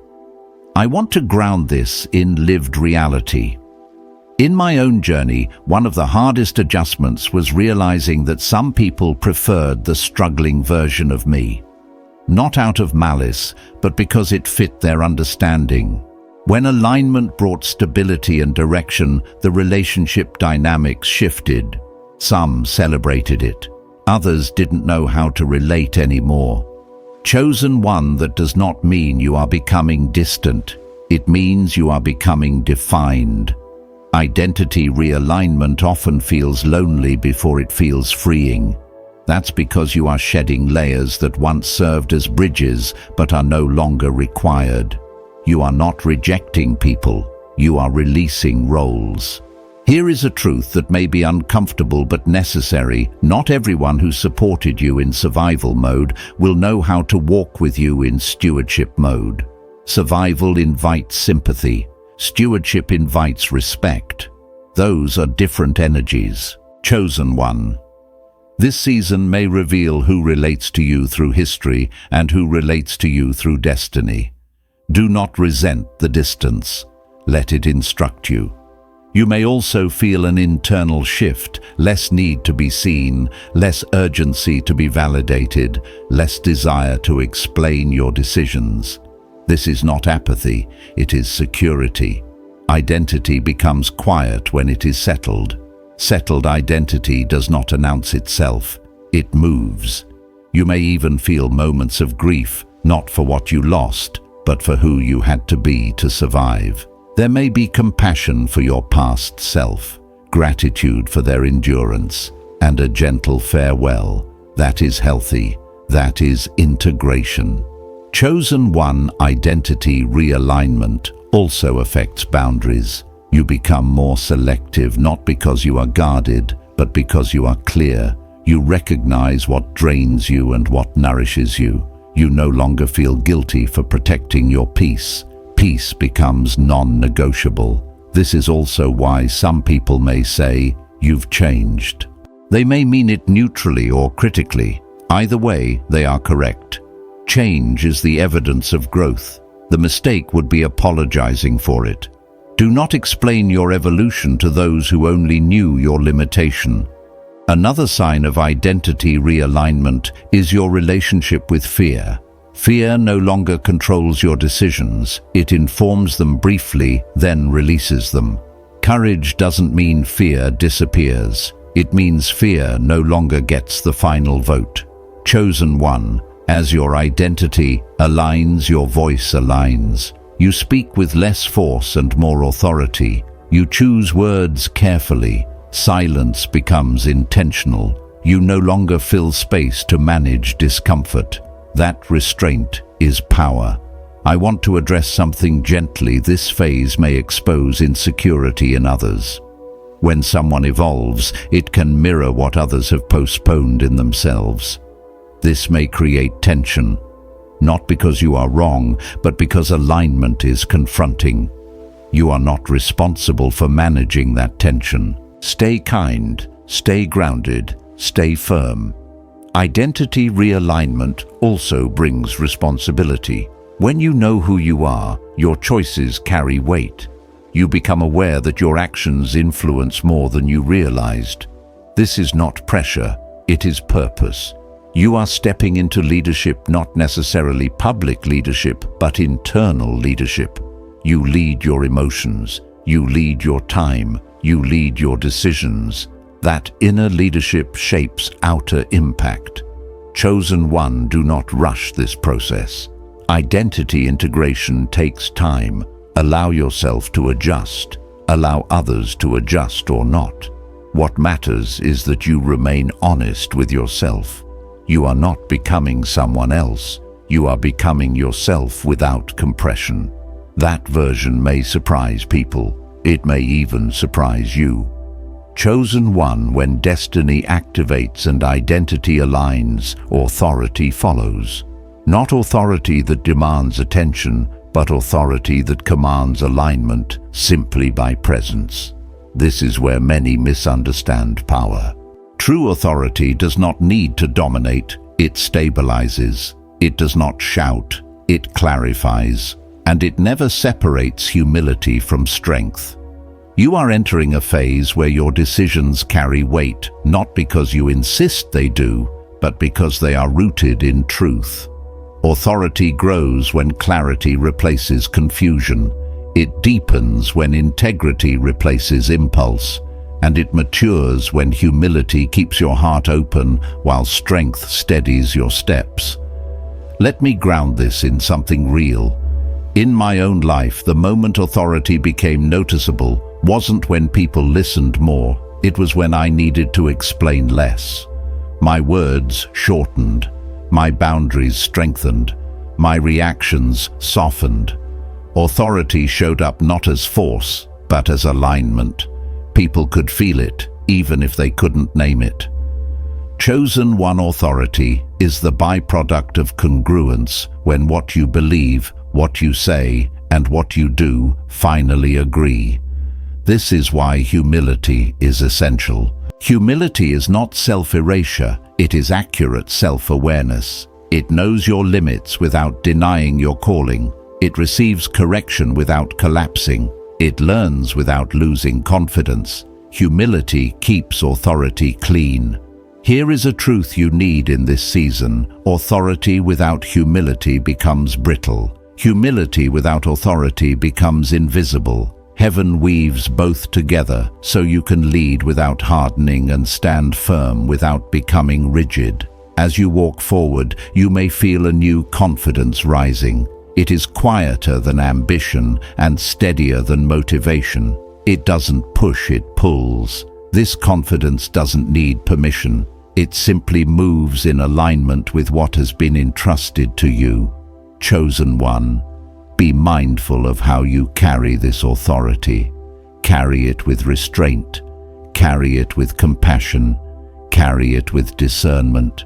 I want to ground this in lived reality. In my own journey, one of the hardest adjustments was realizing that some people preferred the struggling version of me. Not out of malice, but because it fit their understanding. When alignment brought stability and direction, the relationship dynamics shifted. Some celebrated it. Others didn't know how to relate anymore. Chosen one, that does not mean you are becoming distant. It means you are becoming defined. Identity realignment often feels lonely before it feels freeing. That's because you are shedding layers that once served as bridges but are no longer required. You are not rejecting people, you are releasing roles. Here is a truth that may be uncomfortable but necessary. Not everyone who supported you in survival mode will know how to walk with you in stewardship mode. Survival invites sympathy. Stewardship invites respect. Those are different energies. Chosen one. This season may reveal who relates to you through history and who relates to you through destiny. Do not resent the distance. Let it instruct you. You may also feel an internal shift, less need to be seen, less urgency to be validated, less desire to explain your decisions. This is not apathy, it is security. Identity becomes quiet when it is settled. Settled identity does not announce itself, it moves. You may even feel moments of grief, not for what you lost, but for who you had to be to survive. There may be compassion for your past self, gratitude for their endurance, and a gentle farewell. That is healthy. That is integration. Chosen one identity realignment also affects boundaries. You become more selective, not because you are guarded, but because you are clear. You recognize what drains you and what nourishes you. You no longer feel guilty for protecting your peace. Peace becomes non-negotiable. This is also why some people may say, "You've changed." They may mean it neutrally or critically. Either way, they are correct. Change is the evidence of growth. The mistake would be apologizing for it. Do not explain your evolution to those who only knew your limitation. Another sign of identity realignment is your relationship with fear. Fear no longer controls your decisions. It informs them briefly, then releases them. Courage doesn't mean fear disappears. It means fear no longer gets the final vote. Chosen one, as your identity aligns, your voice aligns. You speak with less force and more authority. You choose words carefully. Silence becomes intentional. You no longer fill space to manage discomfort. That restraint is power. I want to address something gently. This phase may expose insecurity in others. When someone evolves, it can mirror what others have postponed in themselves. This may create tension, not because you are wrong, but because alignment is confronting. You are not responsible for managing that tension. Stay kind, stay grounded, stay firm. Identity realignment also brings responsibility. When you know who you are, your choices carry weight. You become aware that your actions influence more than you realized. This is not pressure, it is purpose. You are stepping into leadership, not necessarily public leadership, but internal leadership. You lead your emotions, you lead your time, you lead your decisions. That inner leadership shapes outer impact. Chosen one, do not rush this process. Identity integration takes time. Allow yourself to adjust. Allow others to adjust or not. What matters is that you remain honest with yourself. You are not becoming someone else. You are becoming yourself without compression. That version may surprise people. It may even surprise you. Chosen one, when destiny activates and identity aligns, authority follows. Not authority that demands attention, but authority that commands alignment simply by presence. This is where many misunderstand power. True authority does not need to dominate, it stabilizes. It does not shout, it clarifies. And it never separates humility from strength. You are entering a phase where your decisions carry weight, not because you insist they do, but because they are rooted in truth. Authority grows when clarity replaces confusion. It deepens when integrity replaces impulse. And it matures when humility keeps your heart open while strength steadies your steps. Let me ground this in something real. In my own life, the moment authority became noticeable wasn't when people listened more, it was when I needed to explain less. My words shortened, my boundaries strengthened, my reactions softened. Authority showed up not as force, but as alignment. People could feel it, even if they couldn't name it. Chosen one authority is the byproduct of congruence, when what you believe, what you say, and what you do finally agree. This is why humility is essential. Humility is not self-erasure, it is accurate self-awareness. It knows your limits without denying your calling. It receives correction without collapsing. It learns without losing confidence. Humility keeps authority clean. Here is a truth you need in this season. Authority without humility becomes brittle. Humility without authority becomes invisible. Heaven weaves both together so you can lead without hardening and stand firm without becoming rigid. As you walk forward, you may feel a new confidence rising. It is quieter than ambition and steadier than motivation. It doesn't push, it pulls. This confidence doesn't need permission. It simply moves in alignment with what has been entrusted to you. Chosen one, be mindful of how you carry this authority. Carry it with restraint. Carry it with compassion. Carry it with discernment.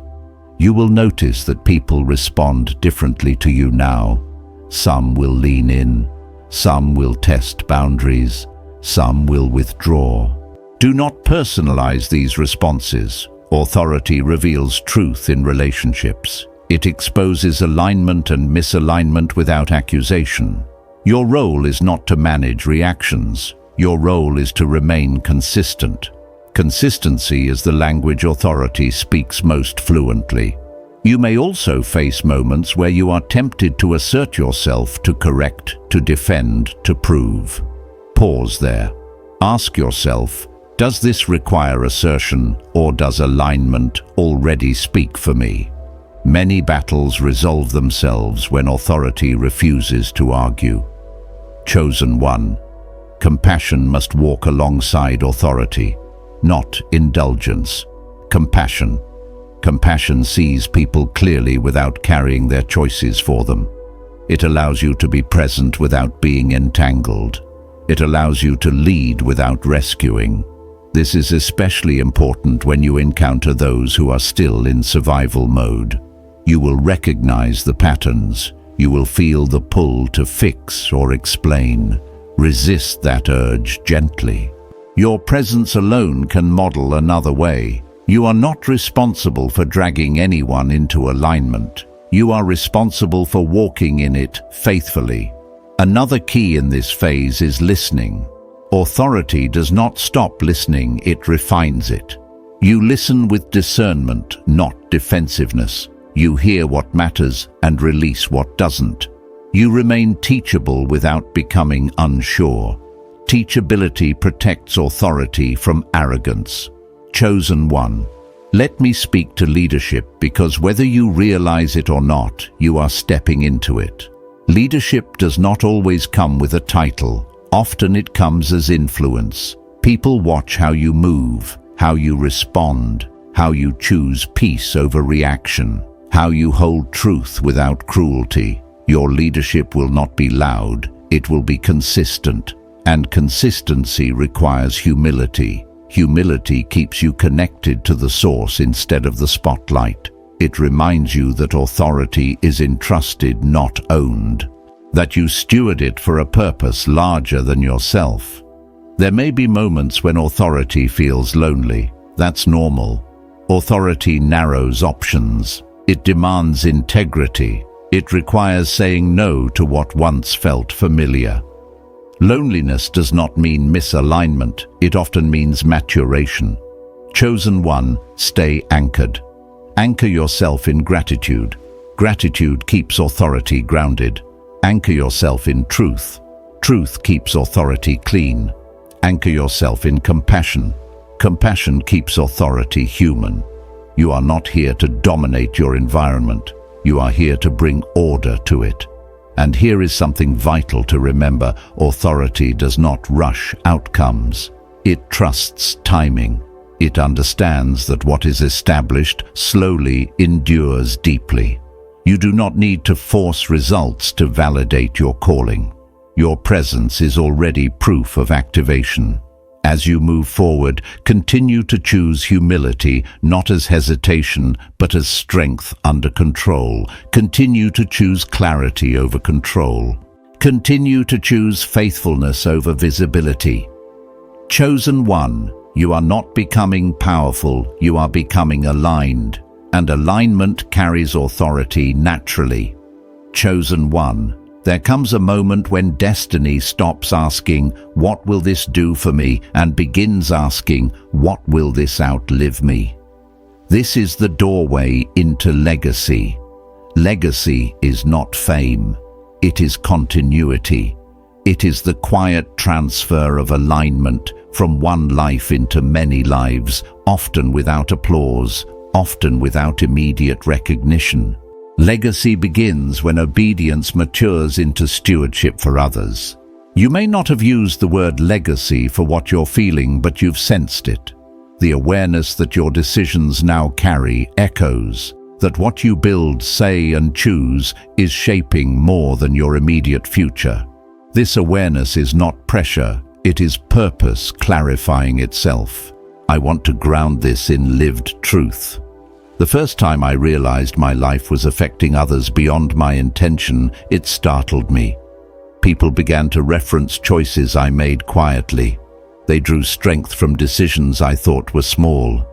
You will notice that people respond differently to you now. Some will lean in, some will test boundaries, some will withdraw. Do not personalize these responses. Authority reveals truth in relationships. It exposes alignment and misalignment without accusation. Your role is not to manage reactions. Your role is to remain consistent. Consistency is the language authority speaks most fluently. You may also face moments where you are tempted to assert yourself, to correct, to defend, to prove. Pause there. Ask yourself, does this require assertion, or does alignment already speak for me? Many battles resolve themselves when authority refuses to argue. Chosen one. Compassion must walk alongside authority, not indulgence. Compassion. Compassion sees people clearly without carrying their choices for them. It allows you to be present without being entangled. It allows you to lead without rescuing. This is especially important when you encounter those who are still in survival mode. You will recognize the patterns. You will feel the pull to fix or explain. Resist that urge gently. Your presence alone can model another way. You are not responsible for dragging anyone into alignment. You are responsible for walking in it faithfully. Another key in this phase is listening. Authority does not stop listening, it refines it. You listen with discernment, not defensiveness. You hear what matters and release what doesn't. You remain teachable without becoming unsure. Teachability protects authority from arrogance. Chosen one. Let me speak to leadership because whether you realize it or not, you are stepping into it. Leadership does not always come with a title. Often it comes as influence. People watch how you move, how you respond, how you choose peace over reaction, how you hold truth without cruelty. Your leadership will not be loud, it will be consistent. And consistency requires humility. Humility keeps you connected to the source instead of the spotlight. It reminds you that authority is entrusted, not owned. That you steward it for a purpose larger than yourself. There may be moments when authority feels lonely. That's normal. Authority narrows options. It demands integrity. It requires saying no to what once felt familiar. Loneliness does not mean misalignment, it often means maturation. Chosen one, stay anchored. Anchor yourself in gratitude. Gratitude keeps authority grounded. Anchor yourself in truth. Truth keeps authority clean. Anchor yourself in compassion. Compassion keeps authority human. You are not here to dominate your environment. You are here to bring order to it. And here is something vital to remember. Authority does not rush outcomes. It trusts timing. It understands that what is established slowly endures deeply. You do not need to force results to validate your calling. Your presence is already proof of activation. As you move forward, continue to choose humility, not as hesitation, but as strength under control. Continue to choose clarity over control. Continue to choose faithfulness over visibility. Chosen one, you are not becoming powerful, you are becoming aligned. And alignment carries authority naturally. Chosen one, there comes a moment when destiny stops asking, "What will this do for me?" and begins asking, "What will this outlive me?" This is the doorway into legacy. Legacy is not fame. It is continuity. It is the quiet transfer of alignment from one life into many lives, often without applause, often without immediate recognition. Legacy begins when obedience matures into stewardship for others. You may not have used the word legacy for what you're feeling, but you've sensed it. The awareness that your decisions now carry echoes, that what you build, say, and choose is shaping more than your immediate future. This awareness is not pressure, it is purpose clarifying itself. I want to ground this in lived truth. The first time I realized my life was affecting others beyond my intention, it startled me. People began to reference choices I made quietly. They drew strength from decisions I thought were small.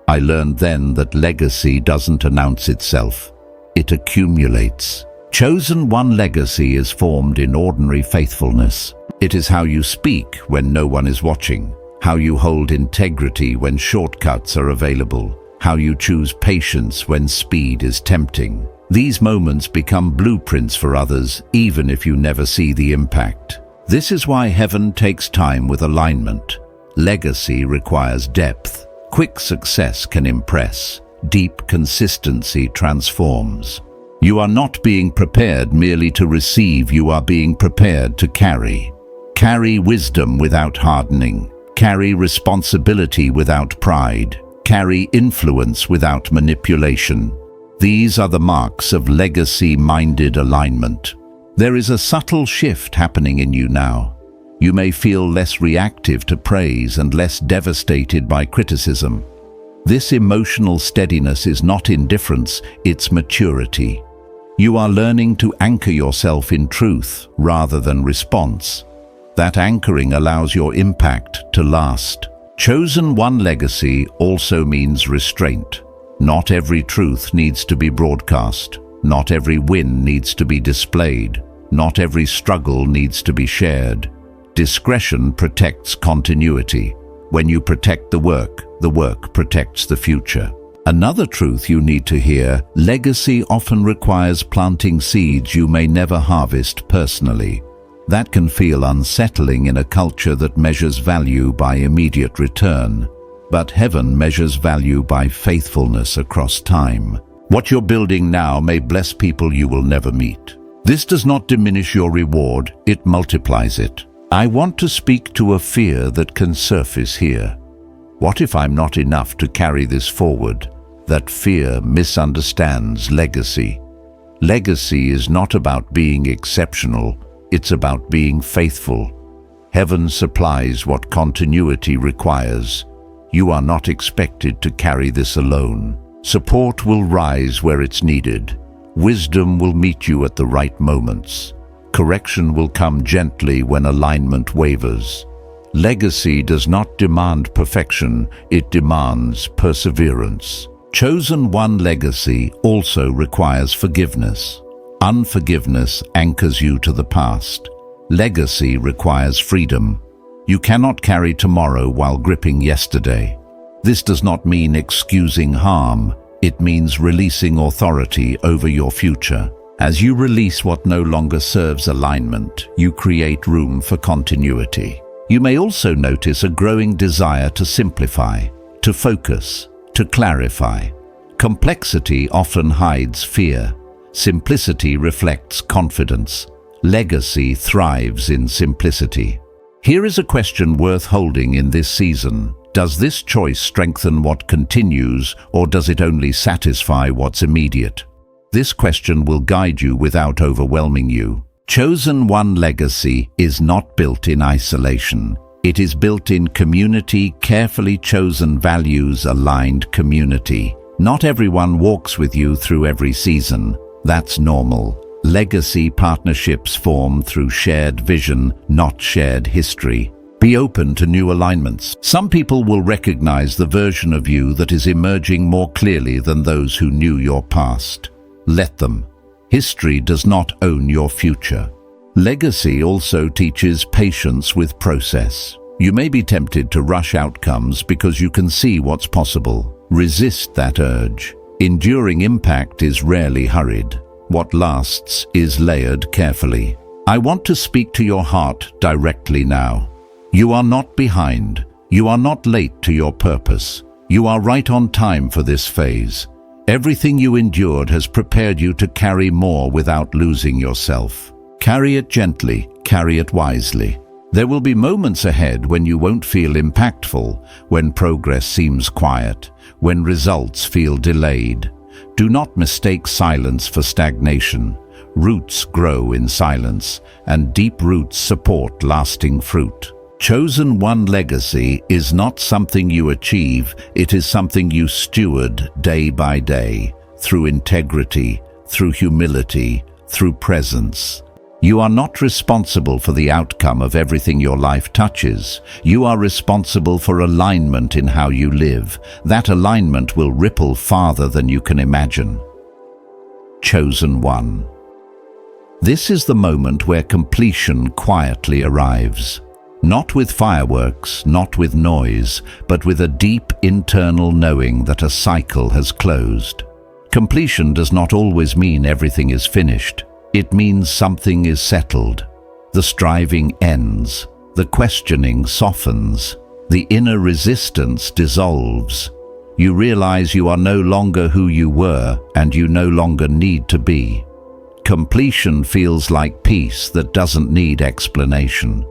I learned then that legacy doesn't announce itself. It accumulates. Chosen one legacy is formed in ordinary faithfulness. It is how you speak when no one is watching, how you hold integrity when shortcuts are available, how you choose patience when speed is tempting. These moments become blueprints for others, even if you never see the impact. This is why heaven takes time with alignment. Legacy requires depth. Quick success can impress. Deep consistency transforms. You are not being prepared merely to receive, you are being prepared to carry. Carry wisdom without hardening. Carry responsibility without pride. Carry influence without manipulation. These are the marks of legacy-minded alignment. There is a subtle shift happening in you now. You may feel less reactive to praise and less devastated by criticism. This emotional steadiness is not indifference, it's maturity. You are learning to anchor yourself in truth rather than response. That anchoring allows your impact to last. Chosen one legacy also means restraint. Not every truth needs to be broadcast. Not every win needs to be displayed. Not every struggle needs to be shared. Discretion protects continuity. When you protect the work protects the future. Another truth you need to hear: legacy often requires planting seeds you may never harvest personally. That can feel unsettling in a culture that measures value by immediate return. But heaven measures value by faithfulness across time. What you're building now may bless people you will never meet. This does not diminish your reward, it multiplies it. I want to speak to a fear that can surface here. What if I'm not enough to carry this forward? That fear misunderstands legacy. Legacy is not about being exceptional, it's about being faithful. Heaven supplies what continuity requires. You are not expected to carry this alone. Support will rise where it's needed. Wisdom will meet you at the right moments. Correction will come gently when alignment wavers. Legacy does not demand perfection, it demands perseverance. Chosen one legacy also requires forgiveness. Unforgiveness anchors you to the past. Legacy requires freedom. You cannot carry tomorrow while gripping yesterday. This does not mean excusing harm, it means releasing authority over your future. As you release what no longer serves alignment, you create room for continuity. You may also notice a growing desire to simplify, to focus, to clarify. Complexity often hides fear. Simplicity reflects confidence. Legacy thrives in simplicity. Here is a question worth holding in this season. Does this choice strengthen what continues, or does it only satisfy what's immediate? This question will guide you without overwhelming you. Chosen one legacy is not built in isolation. It is built in community, carefully chosen values, aligned community. Not everyone walks with you through every season. That's normal. Legacy partnerships form through shared vision, not shared history. Be open to new alignments. Some people will recognize the version of you that is emerging more clearly than those who knew your past. Let them. History does not own your future. Legacy also teaches patience with process. You may be tempted to rush outcomes because you can see what's possible. Resist that urge. Enduring impact is rarely hurried. What lasts is layered carefully. I want to speak to your heart directly now. You are not behind. You are not late to your purpose. You are right on time for this phase. Everything you endured has prepared you to carry more without losing yourself. Carry it gently, carry it wisely. There will be moments ahead when you won't feel impactful, when progress seems quiet, when results feel delayed. Do not mistake silence for stagnation. Roots grow in silence, and deep roots support lasting fruit. Chosen one legacy is not something you achieve, it is something you steward day by day, through integrity, through humility, through presence. You are not responsible for the outcome of everything your life touches. You are responsible for alignment in how you live. That alignment will ripple farther than you can imagine. Chosen one. This is the moment where completion quietly arrives. Not with fireworks, not with noise, but with a deep internal knowing that a cycle has closed. Completion does not always mean everything is finished. It means something is settled. The striving ends, the questioning softens, the inner resistance dissolves. You realize you are no longer who you were, and you no longer need to be. Completion feels like peace that doesn't need explanation.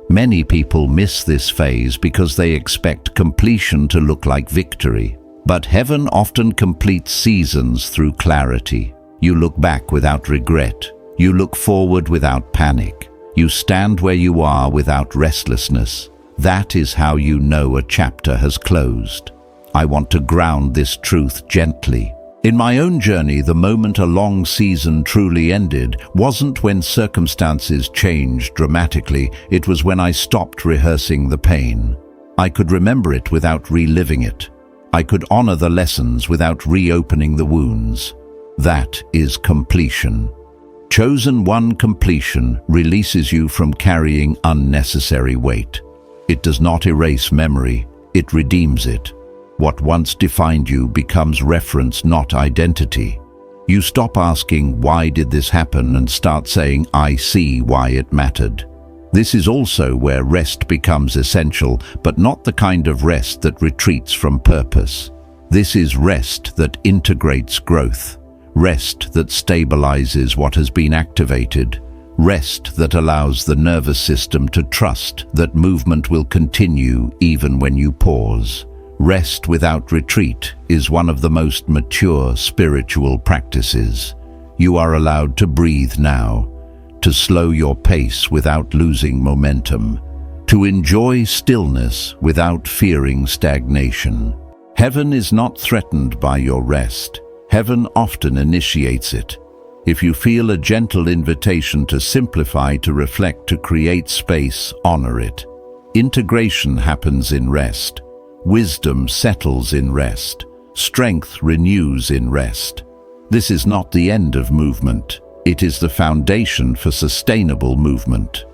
Many people miss this phase because they expect completion to look like victory. But heaven often completes seasons through clarity. You look back without regret. You look forward without panic. You stand where you are without restlessness. That is how you know a chapter has closed. I want to ground this truth gently. In my own journey, the moment a long season truly ended wasn't when circumstances changed dramatically. It was when I stopped rehearsing the pain. I could remember it without reliving it. I could honor the lessons without reopening the wounds. That is completion. Chosen one completion releases you from carrying unnecessary weight. It does not erase memory, it redeems it. What once defined you becomes reference, not identity. You stop asking, "Why did this happen?" and start saying, "I see why it mattered." This is also where rest becomes essential, but not the kind of rest that retreats from purpose. This is rest that integrates growth, rest that stabilizes what has been activated, rest that allows the nervous system to trust that movement will continue even when you pause. Rest without retreat is one of the most mature spiritual practices. You are allowed to breathe now, to slow your pace without losing momentum, to enjoy stillness without fearing stagnation. Heaven is not threatened by your rest. Heaven often initiates it. If you feel a gentle invitation to simplify, to reflect, to create space, honor it. Integration happens in rest. Wisdom settles in rest. Strength renews in rest. This is not the end of movement. It is the foundation for sustainable movement.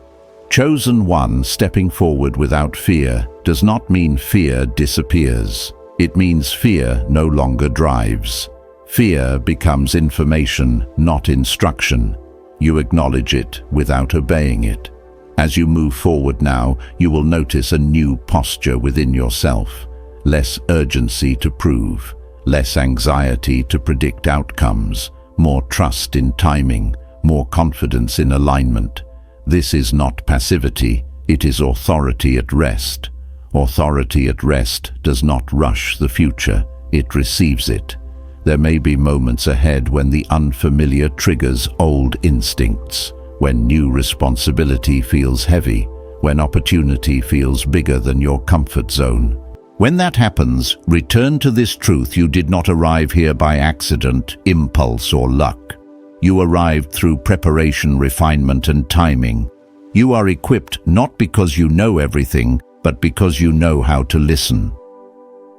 Chosen one stepping forward without fear does not mean fear disappears. It means fear no longer drives. Fear becomes information, not instruction. You acknowledge it without obeying it. As you move forward now, you will notice a new posture within yourself. Less urgency to prove, less anxiety to predict outcomes, more trust in timing, more confidence in alignment. This is not passivity, it is authority at rest. Authority at rest does not rush the future, it receives it. There may be moments ahead when the unfamiliar triggers old instincts, when new responsibility feels heavy, when opportunity feels bigger than your comfort zone. When that happens, return to this truth: you did not arrive here by accident, impulse, or luck. You arrived through preparation, refinement, and timing. You are equipped not because you know everything, but because you know how to listen.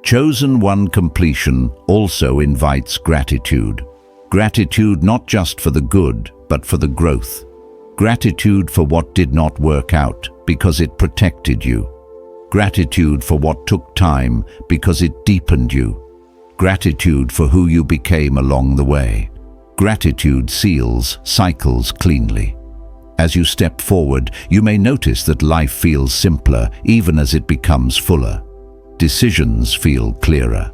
Chosen one completion also invites gratitude. Gratitude not just for the good, but for the growth. Gratitude for what did not work out, because it protected you. Gratitude for what took time, because it deepened you. Gratitude for who you became along the way. Gratitude seals cycles cleanly. As you step forward, you may notice that life feels simpler, even as it becomes fuller. Decisions feel clearer.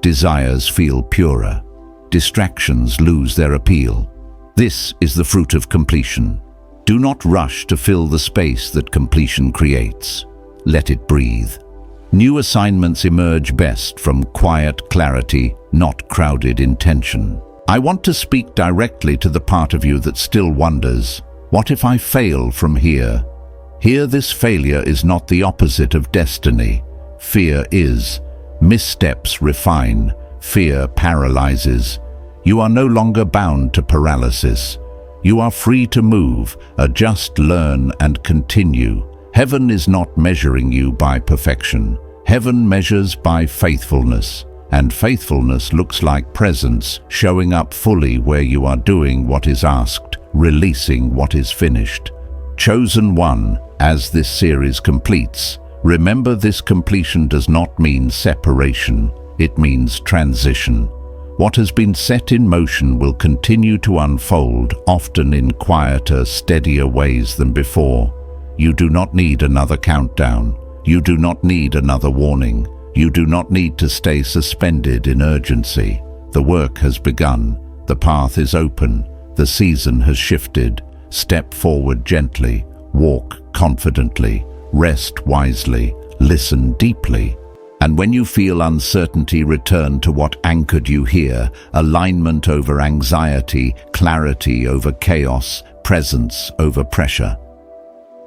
Desires feel purer. Distractions lose their appeal. This is the fruit of completion. Do not rush to fill the space that completion creates. Let it breathe. New assignments emerge best from quiet clarity, not crowded intention. I want to speak directly to the part of you that still wonders, what if I fail from here? Here, this failure is not the opposite of destiny. Fear is. Missteps refine. Fear paralyzes. You are no longer bound to paralysis. You are free to move, adjust, learn, and continue. Heaven is not measuring you by perfection. Heaven measures by faithfulness. And faithfulness looks like presence, showing up fully where you are doing what is asked, releasing what is finished. Chosen one, as this series completes, remember this: completion does not mean separation, it means transition. What has been set in motion will continue to unfold, often in quieter, steadier ways than before. You do not need another countdown. You do not need another warning. You do not need to stay suspended in urgency. The work has begun. The path is open. The season has shifted. Step forward gently. Walk confidently. Rest wisely. Listen deeply. And when you feel uncertainty, return to what anchored you here: alignment over anxiety, clarity over chaos, presence over pressure.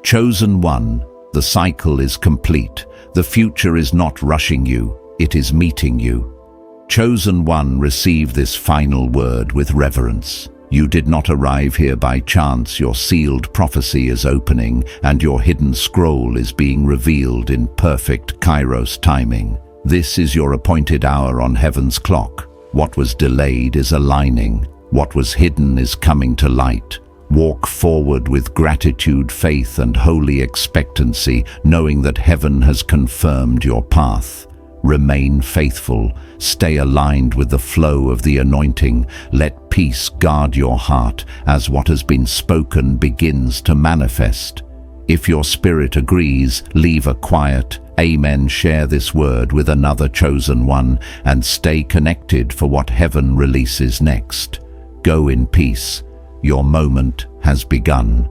Chosen one, the cycle is complete. The future is not rushing you, it is meeting you. Chosen one, receive this final word with reverence. You did not arrive here by chance. Your sealed prophecy is opening, and your hidden scroll is being revealed in perfect Kairos timing. This is your appointed hour on heaven's clock. What was delayed is aligning. What was hidden is coming to light. Walk forward with gratitude, faith, and holy expectancy, knowing that heaven has confirmed your path. Remain faithful. Stay aligned with the flow of the anointing. Let peace guard your heart as what has been spoken begins to manifest. If your spirit agrees, leave a quiet amen. Share this word with another chosen one and stay connected for what heaven releases next. Go in peace. Your moment has begun.